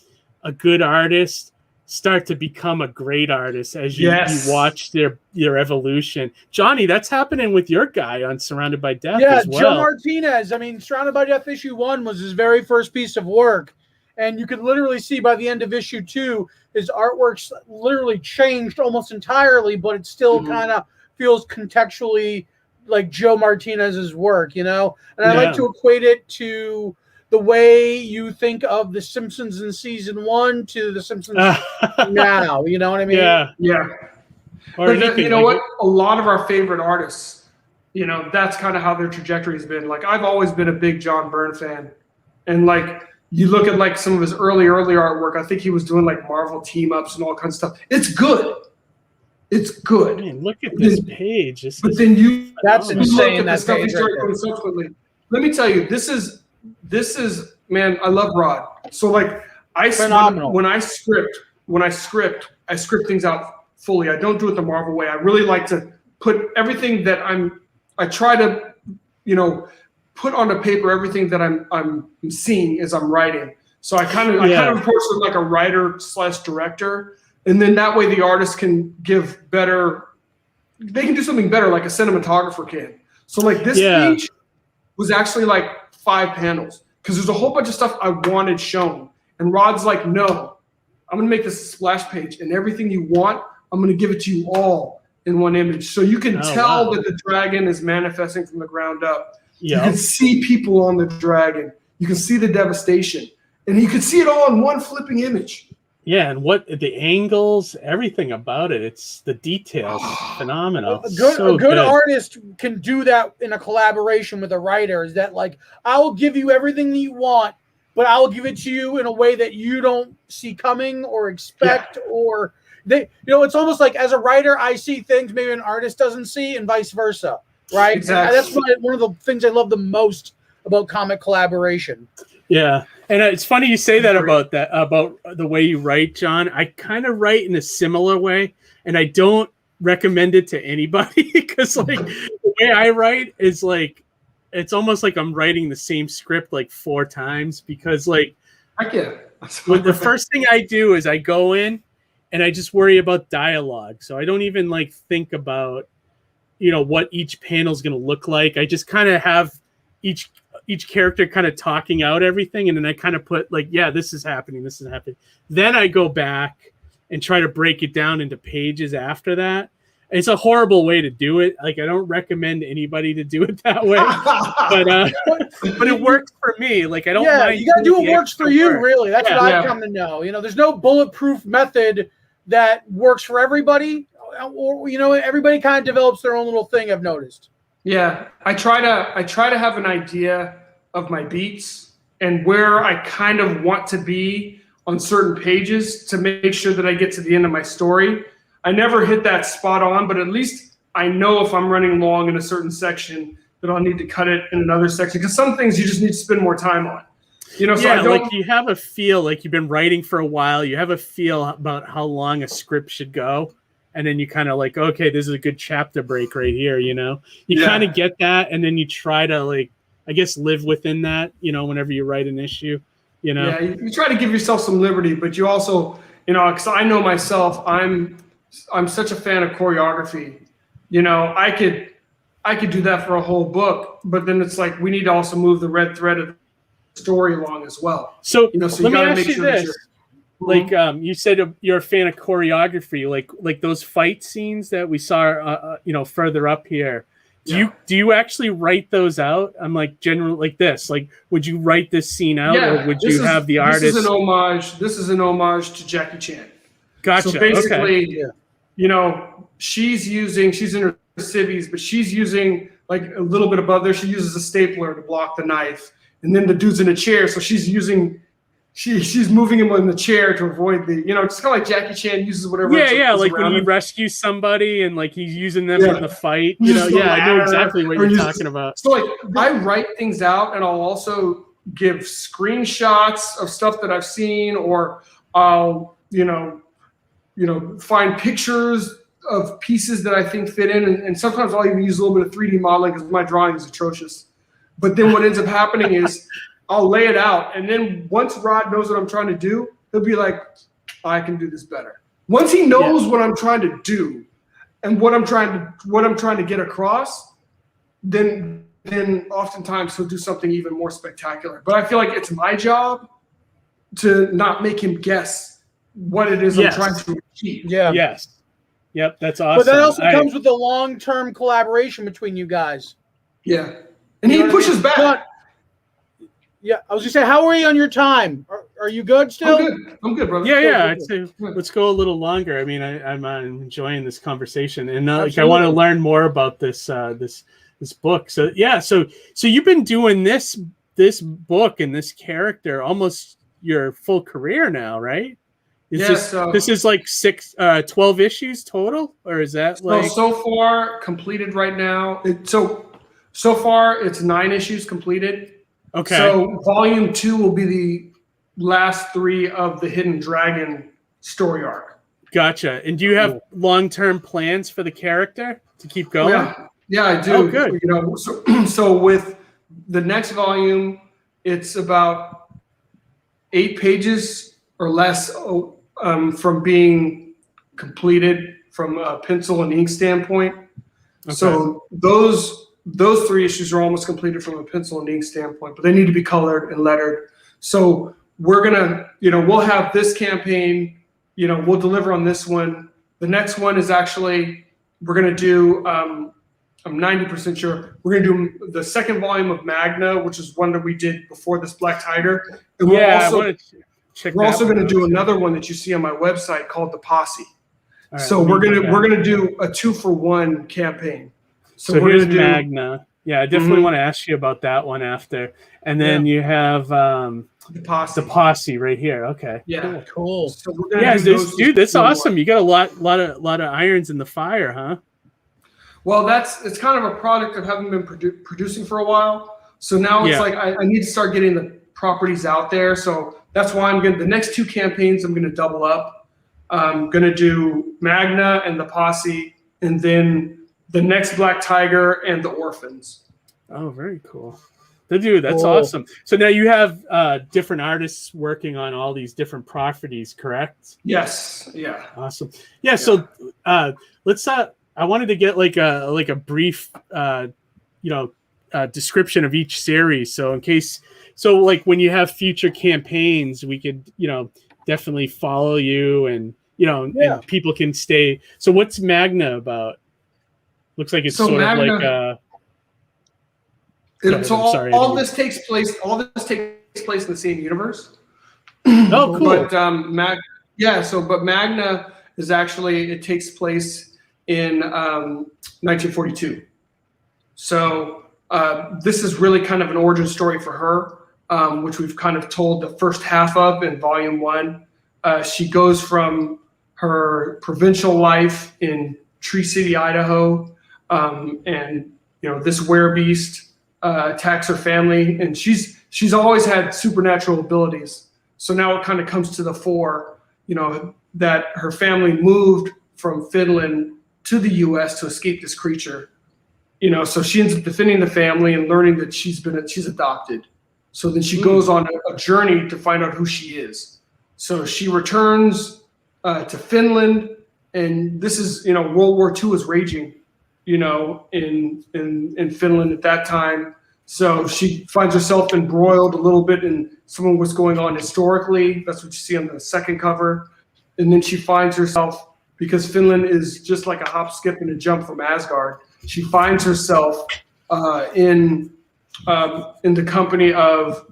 a good artist start to become a great artist as you watch their evolution. Johnny, that's happening with your guy on Surrounded by Death as well. Joe Martinez. I mean, Surrounded by Death issue 1 was his very first piece of work. And you could literally see by the end of issue 2, his artwork's literally changed almost entirely, but it still kind of feels contextually like Joe Martinez's work, you know? And I like to equate it to the way you think of The Simpsons in season 1 to The Simpsons now, you know what I mean? Yeah. But you know what? A lot of our favorite artists, you know, that's kind of how their trajectory has been. Like, I've always been a big John Byrne fan. And, like, you look at, like, some of his early artwork, I think he was doing, like, Marvel team-ups and all kinds of stuff. It's good. It's good. Man, look at this page. That's insane. That page right. Let me tell you, this is man, I love Rod. So like when I script things out fully. I don't do it the Marvel way. I really like to put everything that I try to, you know, put onto paper everything that I'm seeing as I'm writing. So I kind of approach it like a writer/director. And then that way the artist can give better, they can do something better like a cinematographer can. So like this page was actually like 5 panels because there's a whole bunch of stuff I wanted shown. And Rod's like, no, I'm going to make this a splash page and everything you want, I'm going to give it to you all in one image. So you can tell that the dragon is manifesting from the ground up. You can see people on the dragon. You can see the devastation. And you can see it all in one flipping image. Yeah, and what the angles, everything about it, it's the details, phenomenal. A good artist can do that in a collaboration with a writer. Is that like, I will give you everything that you want, but I will give it to you in a way that you don't see coming or expect, or they, you know, it's almost like as a writer, I see things maybe an artist doesn't see, and vice versa, right? Exactly. That's one of the things I love the most about comic collaboration. Yeah. And it's funny you say that about the way you write, John. I kind of write in a similar way, and I don't recommend it to anybody because like the way I write is like, it's almost like I'm writing the same script like 4 times because like the first thing I do is I go in and I just worry about dialogue. So I don't even like think about, you know, what each panel is going to look like. I just kind of have each character kind of talking out everything, and then I kind of put like, yeah, this is happening. Then I go back and try to break it down into pages after that. It's a horrible way to do it. Like, I don't recommend anybody to do it that way, but it works for me. Like, I don't mind. You gotta do what works for you, really. That's what I've come to know. You know, there's no bulletproof method that works for everybody, or, you know, everybody kind of develops their own little thing, I've noticed. Yeah, I try to have an idea of my beats and where I kind of want to be on certain pages to make sure that I get to the end of my story. I never hit that spot on, but at least I know if I'm running long in a certain section that I'll need to cut it in another section, because some things you just need to spend more time on. You know, so like you have a feel, like you've been writing for a while, you have a feel about how long a script should go. And then you kind of like, okay, this is a good chapter break right here, you know? You kind of get that, and then you try to, like, I guess, live within that, you know, whenever you write an issue, you know? Yeah, you try to give yourself some liberty, but you also, you know, because I know myself, I'm I'm such a fan of choreography. You know, I could do that for a whole book, but then it's like we need to also move the red thread of the story along as well. So, you know, so let you me gotta ask make you sure this. that Like you said, you're a fan of choreography, like those fight scenes that we saw, you know, further up here. Do you actually write those out? I'm like generally like this. Like, would you write this scene out, or would you have the artist? This is an homage. This is an homage to Jackie Chan. Gotcha. So basically, okay. you know, she's in her civvies, but she's using like a little bit above there. She uses a stapler to block the knife, and then the dude's in a chair, so she's moving him in the chair to avoid the, you know, it's kind of like Jackie Chan uses whatever. Yeah, like when he rescues somebody and like he's using them in the fight. You know, I know exactly what you're talking about. So like I write things out, and I'll also give screenshots of stuff that I've seen, or I'll find pictures of pieces that I think fit in, and sometimes I'll even use a little bit of 3D modeling because my drawing is atrocious. But then what ends up happening is I'll lay it out, and then once Rod knows what I'm trying to do, he'll be like, I can do this better. Once he knows what I'm trying to do and what I'm trying to get across, then oftentimes he'll do something even more spectacular. But I feel like it's my job to not make him guess what it is I'm trying to achieve. Yeah. Yes. Yep, that's awesome. But that also comes with a long-term collaboration between you guys. Yeah. And he pushes back. Yeah, I was gonna say, how are you on your time? Are you good still? I'm good, brother. Yeah. I'd say let's go a little longer. I mean, I'm enjoying this conversation, and like I want to learn more about this this book. So yeah, so you've been doing this book and this character almost your full career now, right? This is like 12 issues total, or is that like so far completed right now? So far it's 9 issues completed. Okay. So volume 2 will be the last 3 of the Hidden Dragon story arc. Gotcha. And do you have long-term plans for the character to keep going? Yeah, I do. Oh, good. You know, so with the next volume, it's about 8 pages or less from being completed from a pencil and ink standpoint. Okay. So those 3 issues are almost completed from a pencil and ink standpoint, but they need to be colored and lettered. So we're gonna, we'll have this campaign, we'll deliver on this one. The next one is actually, we're gonna do, I'm 90% sure, we're gonna do the second volume of Magna, which is one that we did before this Black Tiger. And we're also gonna do another one that you see on my website called The Posse. Right, so we're gonna do a 2-for-1 campaign. So here's Magna. Yeah, I definitely want to ask you about that one after. And then you have the Posse right here. Okay. Yeah, cool. So we're gonna that's awesome. You got a lot of irons in the fire, huh? Well, it's kind of a product of having been producing for a while. So now it's like I need to start getting the properties out there. So that's why the next 2 campaigns I'm gonna double up. I'm gonna do Magna and the Posse, and then the next Black Tiger and the Orphans. Oh, very cool. That's awesome. So now you have different artists working on all these different properties, correct? Yes. Yeah. Awesome. Yeah. So let's. I wanted to get like a brief, description of each series. So like when you have future campaigns, we could definitely follow you and and people can stay. So what's Magna about? Looks like it's sort Magna, of like all this takes place in the same universe. Oh, cool. But but Magna is actually, it takes place in 1942. So this is really kind of an origin story for her, which we've kind of told the first half of in volume 1. She goes from her provincial life in Tree City, Idaho, and this werebeast attacks her family, and she's always had supernatural abilities. So now it kind of comes to the fore, that her family moved from Finland to the U.S. to escape this creature. So she ends up defending the family and learning that she's adopted. So then she goes on a journey to find out who she is. So she returns to Finland, and this is, World War II is raging, in Finland at that time. So she finds herself embroiled a little bit in some of what's going on historically. That's what you see on the second cover. And then she finds herself, because Finland is just like a hop, skip, and a jump from Asgard, she finds herself in the company of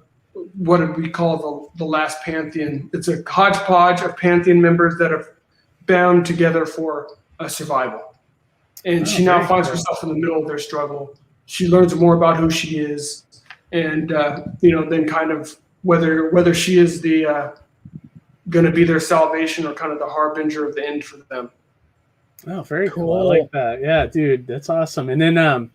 what we call the last pantheon. It's a hodgepodge of pantheon members that have bound together for survival. And she now finds herself in the middle of their struggle. She learns more about who she is, and then kind of whether she is the going to be their salvation or kind of the harbinger of the end for them. Oh, very cool. I like that. Yeah, dude, that's awesome. And then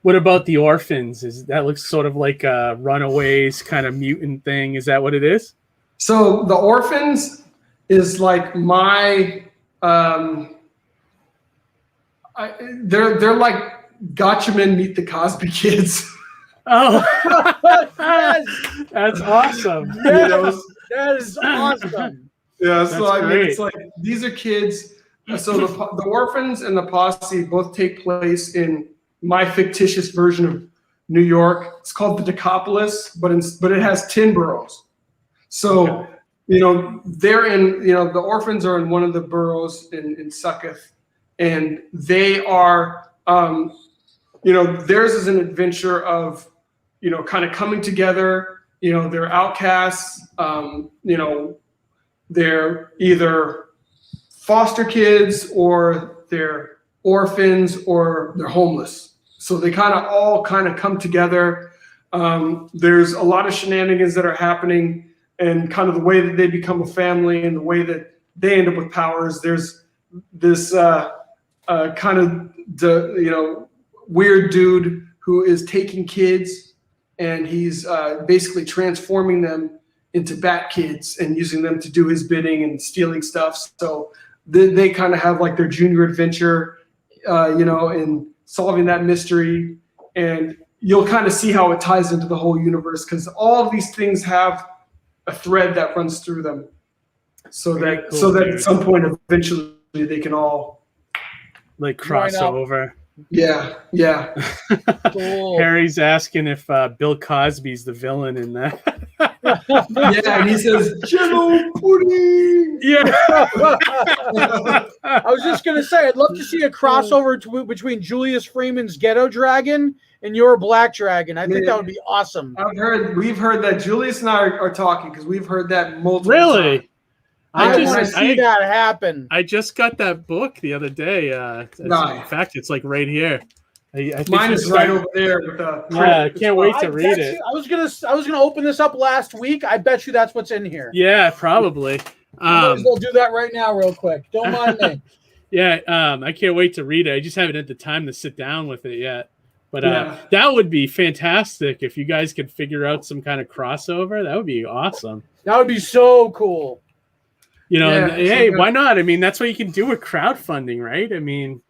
what about the orphans? That looks sort of like a Runaways kind of mutant thing. Is that what it is? So the orphans is like my they're like Gotchaman meet the Cosby Kids. Oh, that's awesome. That is awesome. Yeah, so I mean, it's like these are kids. So the orphans and the posse both take place in my fictitious version of New York. It's called the Decapolis, but it has 10 boroughs. So they're in the orphans are in one of the boroughs in Suffolk, and they are theirs is an adventure of kind of coming together. They're outcasts. They're either foster kids or they're orphans or they're homeless. So they all come together. There's a lot of shenanigans that are happening, and kind of the way that they become a family and the way that they end up with powers. There's this kind of weird dude who is taking kids, and he's basically transforming them into bat kids and using them to do his bidding and stealing stuff. So they kind of have like their junior adventure, in solving that mystery. And you'll kind of see how it ties into the whole universe, because all of these things have a thread that runs through them. So that at some point eventually they can all like cross over. Yeah. Cool. Harry's asking if Bill Cosby's the villain in that. Yeah, and he says Jello pudding. Yeah. I was just gonna say, I'd love to see a crossover between Julius Freeman's Ghetto Dragon and your Black Dragon. I think that would be awesome. We've heard that. Julius and I are talking because we've heard that multiple times. I want to see that happen. I just got that book the other day. In fact, it's like right here. I think mine is right over there. With I can't wait to read it. I was gonna open this up last week. I bet you that's what's in here. Yeah, probably. We'll do that right now, real quick. Don't mind me. Yeah, I can't wait to read it. I just haven't had the time to sit down with it yet. But that would be fantastic if you guys could figure out some kind of crossover. That would be awesome. That would be so cool. Hey, why not? I mean, that's what you can do with crowdfunding, right? I mean,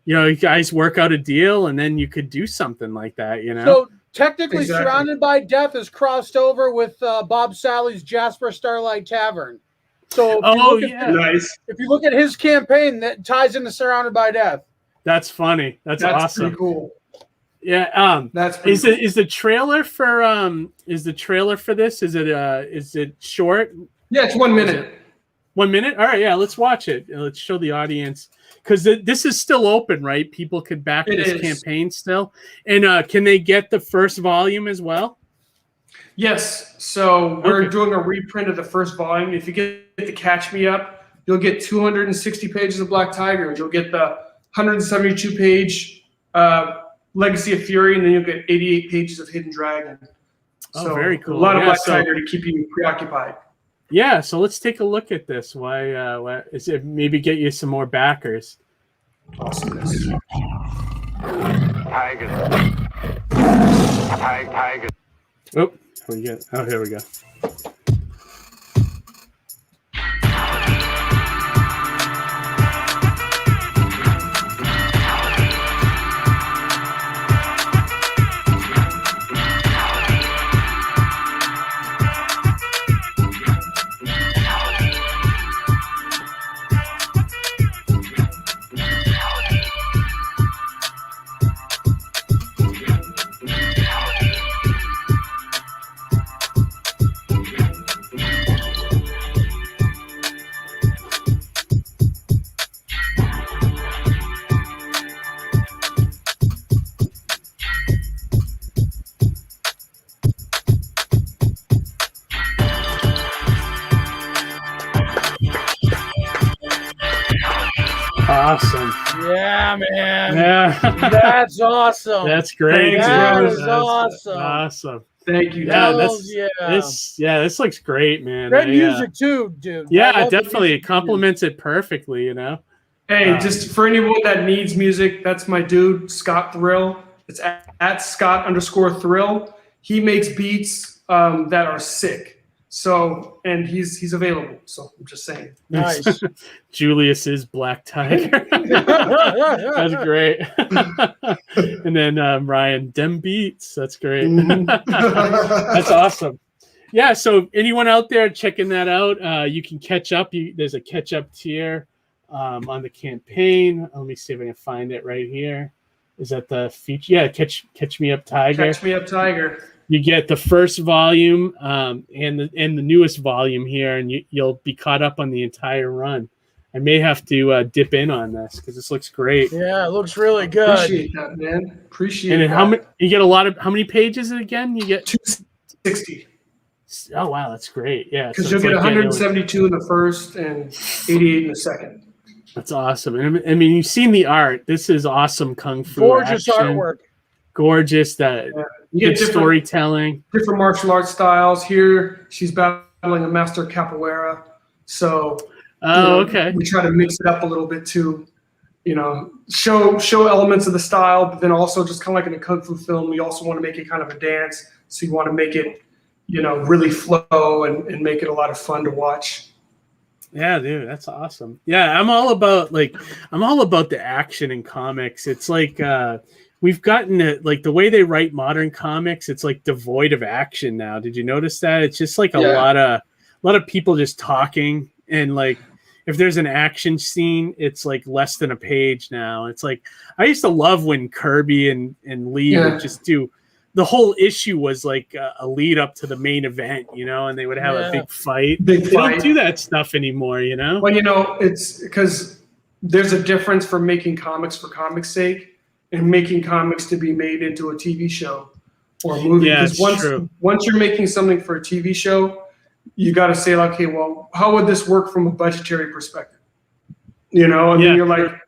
you guys work out a deal and then you could do something like that, So technically, Surrounded by Death is crossed over with Bob Sally's Jasper Starlight Tavern. So nice. If you look at his campaign, that ties into Surrounded by Death. That's funny. That's awesome. Pretty cool. Yeah. That's is cool. Is the trailer for this? Is it short? Yeah, it's 1 minute. 1 minute? All right, yeah, let's watch it. Let's show the audience, because this is still open, right? People could back this campaign still. And can they get the first volume as well? Yes. So we're doing a reprint of the first volume. If you get the Catch Me Up, you'll get 260 pages of Black Tiger. You'll get the 172-page Legacy of Fury, and then you'll get 88 pages of Hidden Dragon. So very cool. A lot of Black Tiger to keep you preoccupied. Yeah, so let's take a look at this. Why is it? Maybe get you some more backers. Awesomeness. Tiger. Oh, here we go. awesome. Yeah, man. Yeah. That's awesome. That's great. That is That's awesome. Awesome. Thank you. Yeah, Dude. this looks great, man. Great music too, dude. Yeah, definitely. It complements it perfectly, you know. Hey, just for anyone that needs music, that's my dude, Scott Thrill. It's at Scott_Thrill. He makes beats that are sick. So, and he's available. So I'm just saying. Nice. Julius's Black Tiger. That's great. And then Ryan, Dem Beats. That's great. That's awesome. Yeah. So anyone out there checking that out, you can catch up. There's a catch up tier on the campaign. Let me see if I can find it right here. Is that the feature? Yeah. Catch Me Up Tiger. Catch Me Up Tiger. You get the first volume and the newest volume here, and you'll be caught up on the entire run. I may have to dip in on this because this looks great. Yeah, it looks really good. Appreciate that, man. Appreciate it. And you get how many pages again? You get 260. Oh wow, that's great. Yeah, because you'll get 172 in the first and 88 in the second. That's awesome. And I mean, you've seen the art. This is awesome kung fu. Gorgeous action. Artwork. Gorgeous. You get storytelling. Different martial arts styles. Here, she's battling a master capoeira. So, okay. We try to mix it up a little bit too. You know, show elements of the style, but then also just kind of like in a kung fu film, we also want to make it kind of a dance. So you want to make it, really flow and make it a lot of fun to watch. Yeah, dude, that's awesome. Yeah, I'm all about the action in comics. It's like we've gotten it, like the way they write modern comics, it's like devoid of action now. Did you notice that? It's just like a lot of people just talking, and like if there's an action scene, it's like less than a page now. It's like I used to love when Kirby and Lee would just do the whole issue was like a lead up to the main event, and they would have a big fight. They don't do that stuff anymore, Well, it's because there's a difference for making comics for comics' sake and making comics to be made into a TV show or a movie. Yeah, because once you're making something for a TV show, you got to say, like, okay, well, how would this work from a budgetary perspective? And then you're like,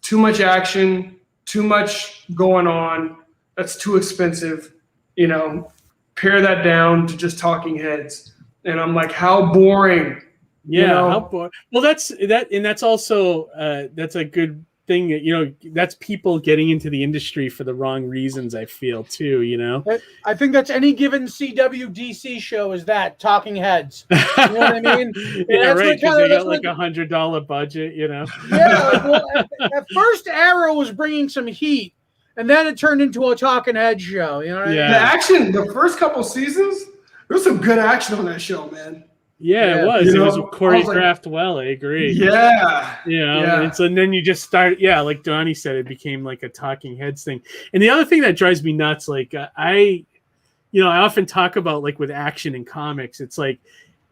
too much action, too much going on. That's too expensive, pare that down to just talking heads. And I'm like, how boring. How boring. Well, that's also that's a good thing. That's people getting into the industry for the wrong reasons, I feel too, I think that's any given CW DC show is that talking heads. You know what I mean? Yeah, right. Because they got like $100 budget, Yeah. At first Arrow was bringing some heat. And then it turned into a talking head show. You know what I mean? The action, the first couple seasons, there was some good action on that show, man. Yeah, it was. It was choreographed well. I agree. Yeah. And then you just start. Yeah, like Donnie said, it became like a talking heads thing. And the other thing that drives me nuts, like I often talk about like with action in comics, it's like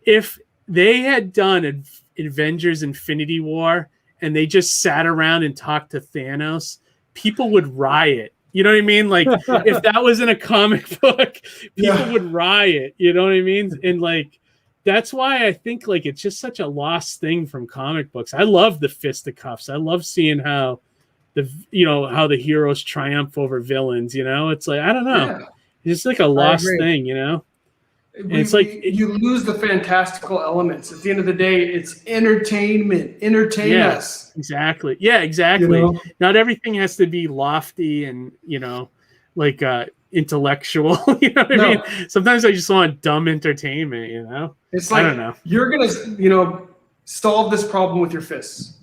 if they had done Avengers Infinity War and they just sat around and talked to Thanos, people would riot. You know what I mean? Like if that was in a comic book, people would riot. You know what I mean? And like that's why I think like it's just such a lost thing from comic books. I love the fisticuffs. I love seeing how the heroes triumph over villains. It's like I don't know. Yeah. It's just like a lost thing. It's like you lose the fantastical elements. At the end of the day, it's entertainment. Entertain us. Exactly. Yeah, exactly. Not everything has to be lofty and like intellectual. You know what I mean? Sometimes I just want dumb entertainment. It's like I don't know. You're gonna solve this problem with your fists.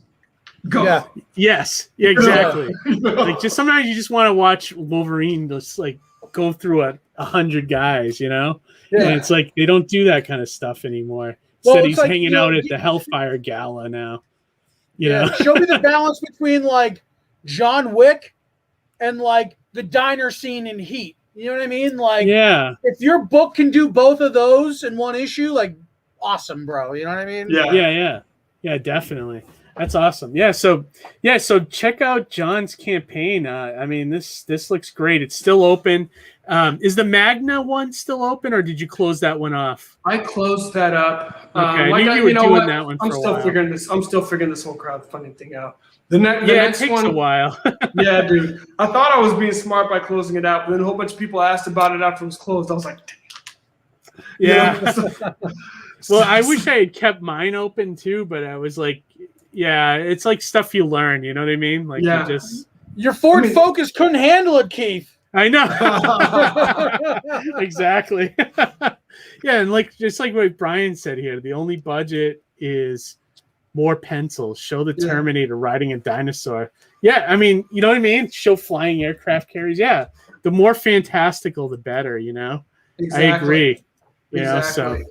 Go. Yeah. Yes. Yeah. Exactly. Like just sometimes you just want to watch Wolverine just like go through 100 guys. Yeah. And it's like they don't do that kind of stuff anymore. Instead, he's like, hanging out at the Hellfire Gala now. Show me the balance between like John Wick and like the diner scene in Heat. You know what I mean? Like, if your book can do both of those in one issue, like, awesome, bro. You know what I mean? Yeah, definitely. That's awesome. So check out John's campaign. I mean, this looks great. It's still open. Is the Magna one still open, or did you close that one off? I closed that up. Okay, I knew you were doing that one for I'm a still while. I'm still figuring this whole crowdfunding thing out. The next it takes one, a while. Yeah, dude. I thought I was being smart by closing it out, but then a whole bunch of people asked about it after it was closed. I was like, yeah. Well, I wish I had kept mine open too, but I was like, yeah, it's like stuff you learn. You know what I mean? Like, your Ford Focus couldn't handle it, Keith. I know. Exactly. Yeah, and just like what Brian said here, the only budget is more pencils. Show the Terminator riding a dinosaur. Yeah, I mean, you know what I mean? Show flying aircraft carriers. Yeah, the more fantastical, the better, you know? Exactly. I agree. You know, so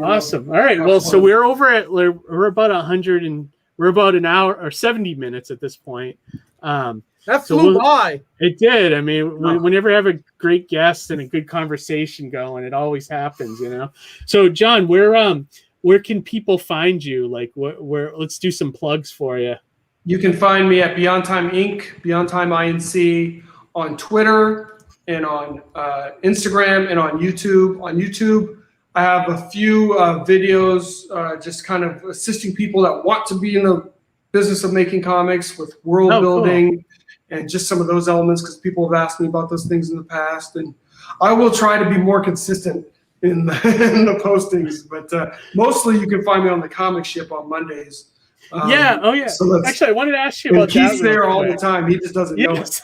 awesome. All right. Well, so we're about 100 and we're about an hour or 70 minutes at this point. That flew by. It did. I mean, whenever you have a great guest and a good conversation going, it always happens, you know? So John, where can people find you? Like, let's do some plugs for you. You can find me at Beyond Time Inc., Beyond Time INC, on Twitter and on Instagram and on YouTube. On YouTube, I have a few videos just kind of assisting people that want to be in the business of making comics with world building and just some of those elements, because people have asked me about those things in the past. And I will try to be more consistent in the postings, but mostly you can find me on the Comic Ship on Mondays. So actually, I wanted to ask you about that. Keith's there all the time. He just doesn't know it.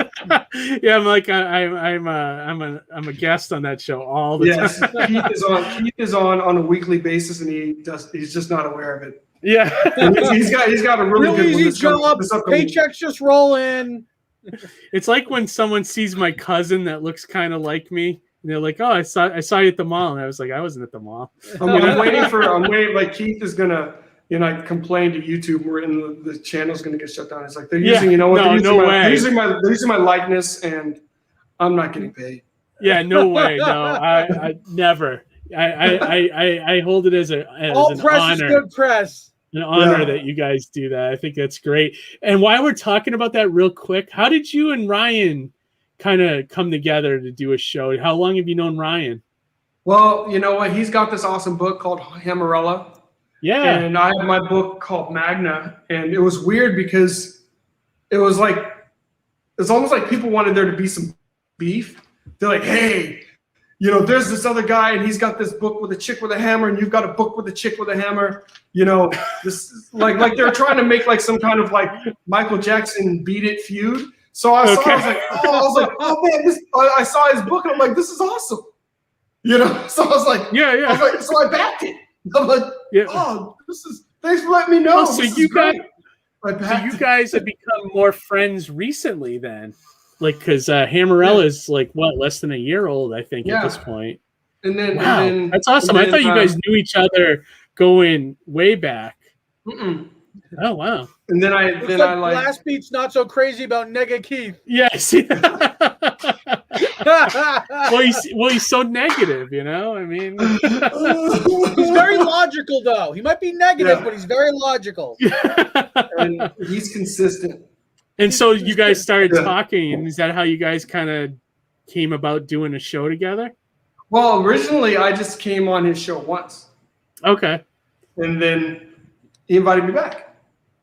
Yeah, I'm like I'm a guest on that show all the time. Keith is on a weekly basis, and he's just not aware of it. Yeah, he's got a really good easy job. Paychecks just roll in. It's like when someone sees my cousin that looks kind of like me. And they're like, "Oh, I saw you at the mall," and I was like, "I wasn't at the mall." I'm waiting. Like Keith is gonna, complain to YouTube where the channel's gonna get shut down. It's like they're using, they're using my likeness, and I'm not getting paid. Yeah, no way. No, I never. I hold it as an press honor. Is good press. An honor that you guys do that. I think that's great. And while we're talking about that real quick, how did you and Ryan kind of come together to do a show? How long have you known Ryan? Well, you know what? He's got this awesome book called Hammerella. Yeah. And I have my book called Magna. And it was weird because it was almost like people wanted there to be some beef. They're like, hey, there's this other guy and he's got this book with a chick with a hammer, and you've got a book with a chick with a hammer. This is like they're trying to make like some kind of like Michael Jackson Beat It feud. So I was like, oh man, I saw his book and I'm like, this is awesome. So I was like, yeah. So I backed it. I'm like, thanks for letting me know. So you guys have become more friends recently then. Like, because Hammerella is like less than a year old, I think, at this point. And then, that's awesome. I thought you guys knew each other going way back. Mm-mm. Oh wow! And then I Blast Beat's not so crazy about Nega Keith. Yes. well, he's so negative, I mean, he's very logical, though. He might be negative, but he's very logical. And he's consistent. And so you guys started talking, and is that how you guys kind of came about doing a show together? Well, originally I just came on his show once. Okay. And then he invited me back.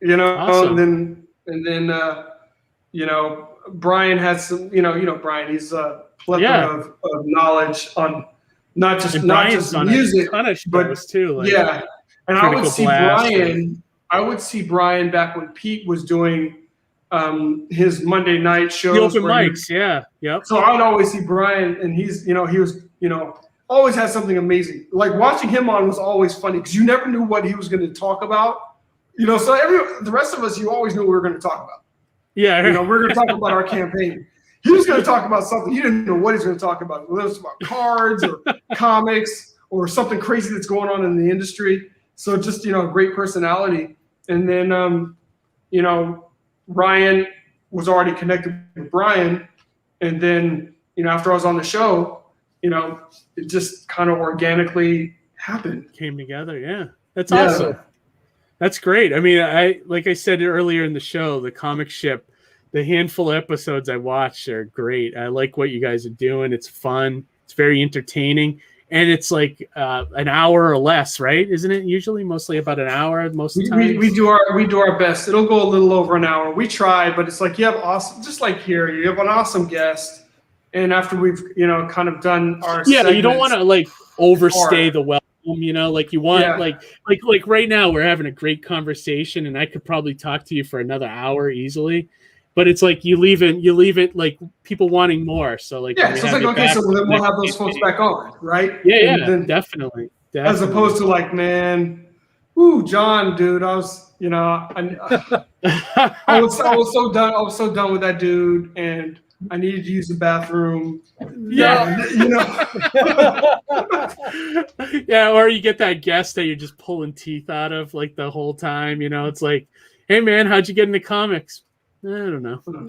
Awesome. And then Brian has some, Brian, he's a plethora of knowledge on not just music, but too. And I would see Brian back when Pete was doing his Monday night shows. The open mics, Yep. So I would always see Brian, and he was, always has something amazing. Like watching him on was always funny because you never knew what he was going to talk about. So the rest of us, you always knew what we were going to talk about. Yeah. We're going to talk about our campaign. He was going to talk about something. You didn't know what he was going to talk about. Whether it was about cards or comics or something crazy that's going on in the industry. So just, great personality. And then, Ryan was already connected with Brian. And then, after I was on the show, it just kind of organically happened. Came together. Yeah. That's awesome. That's great. I mean, like I said earlier in the show, the comic ship, the handful of episodes I watched are great. I like what you guys are doing. It's fun. It's very entertaining. And it's like an hour or less, right? Isn't it usually mostly about an hour most of the time? We do our best. It'll go a little over an hour. We try, but it's like you have awesome, just like here, you have an awesome guest, and after we've kind of done our you don't want to like overstay the welcome. Like you want like right now we're having a great conversation, and I could probably talk to you for another hour easily. But it's like you leave it like people wanting more. So like so it's like okay, so then we'll have those folks back on, right? Then, definitely. As opposed to like, man, John, dude, I was I was so done. I was so done with that dude, and I needed to use the bathroom. Or you get that guest that you're just pulling teeth out of like the whole time. It's like, hey man, how'd you get into comics? I don't know. So what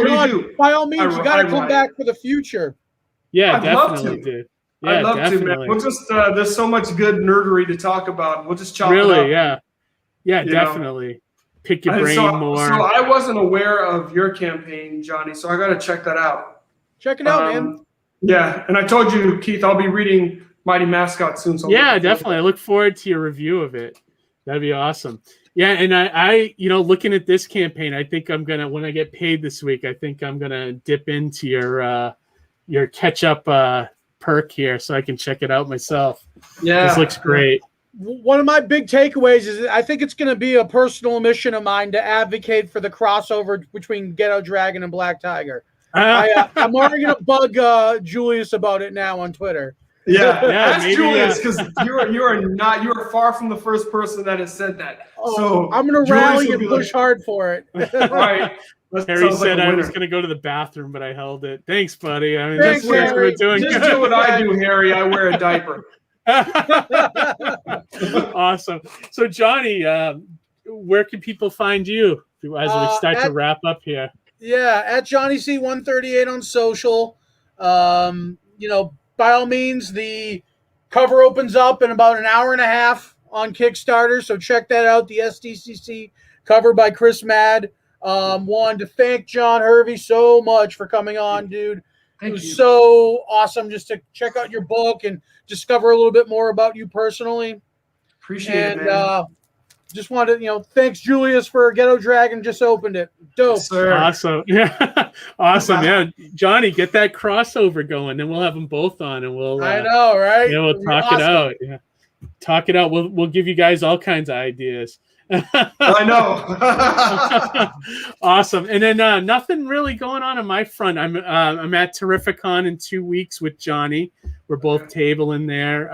do you do? By all means, you got to come back for the future. Yeah, I'd definitely, dude. Yeah, I'd love to, man. We'll just there's so much good nerdery to talk about. We'll just chop it up. Yeah, definitely. Pick your brain more. So I wasn't aware of your campaign, Johnny. So I got to check that out. Check it out, man. Yeah, and I told you, Keith, I'll be reading Mighty Mascots soon. So definitely. I look forward to your review of it. That'd be awesome. Yeah, and I looking at this campaign, I think I'm gonna, when I get paid this week, I think I'm gonna dip into your catch-up perk here so I can check it out myself. Yeah, this looks great. One of my big takeaways is I think it's going to be a personal mission of mine to advocate for the crossover between Ghetto Dragon and Black Tiger. I'm already going to bug Julius about it now on Twitter. Ask Julius, because you are far from the first person that has said that. So I'm going to rally and push hard for it. All right. Harry said I was going to go to the bathroom, but I held it. Thanks, buddy. I mean, thanks, Harry. Just do what I do, Harry. I wear a diaper. Awesome. So, Johnny, where can people find you as we start to wrap up here? Yeah, at Johnny C138 on social. By all means, the cover opens up in about an hour and a half on Kickstarter, so check that out. The SDCC cover by Chris Madd. Wanted to thank John Hervey so much for coming on, dude. It was so awesome just to check out your book and discover a little bit more about you personally. Appreciate it, man. Just wanted to, thanks Julius for Ghetto Dragon just opened it. Dope. Yes, sir. Awesome. Yeah. Awesome. Yeah. Johnny, get that crossover going, then we'll have them both on and we'll I know, right? Yeah, we'll talk it out. Yeah. Talk it out. We'll give you guys all kinds of ideas. I know. Awesome. And then nothing really going on my front. I'm at Terrificon in 2 weeks with Johnny. We're both tabling there.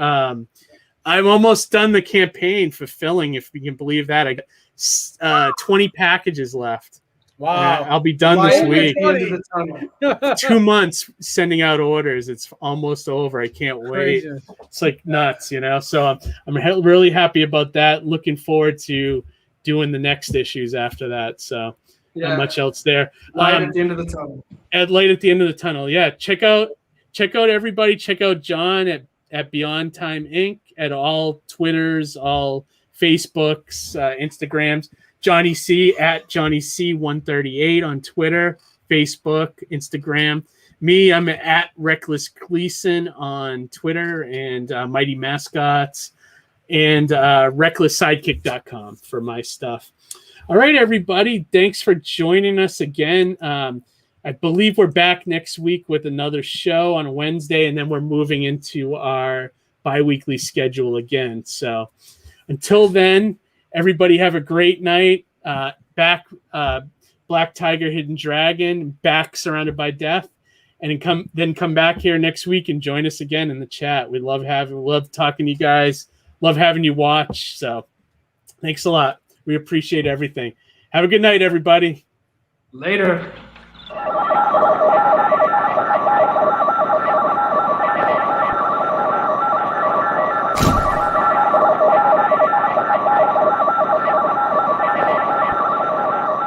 I'm almost done the campaign fulfilling, if you can believe that. I got 20 packages left. Wow. I'll be done this week. 2 months sending out orders. It's almost over. I can't wait. Crazy. It's like nuts, So I'm really happy about that. Looking forward to doing the next issues after that. So not much else there. Light at the end of the tunnel. Light at the end of the tunnel. Yeah. Check out everybody. Check out John at Beyond Time Inc. at all Twitters, all Facebooks, Instagrams. Johnny C at Johnny C138 on Twitter, Facebook, Instagram. Me, I'm at Reckless Gleason on Twitter and Mighty Mascots and recklesssidekick.com for my stuff. All right, everybody. Thanks for joining us again. I believe we're back next week with another show on Wednesday, and then we're moving into our bi-weekly schedule again. So until then, everybody have a great night. Back Black Tiger, Hidden Dragon, back Surrounded by Death, and then come back here next week and join us again in the chat. We love talking to you guys. Love having you watch. So thanks a lot. We appreciate everything. Have a good night, everybody. Later.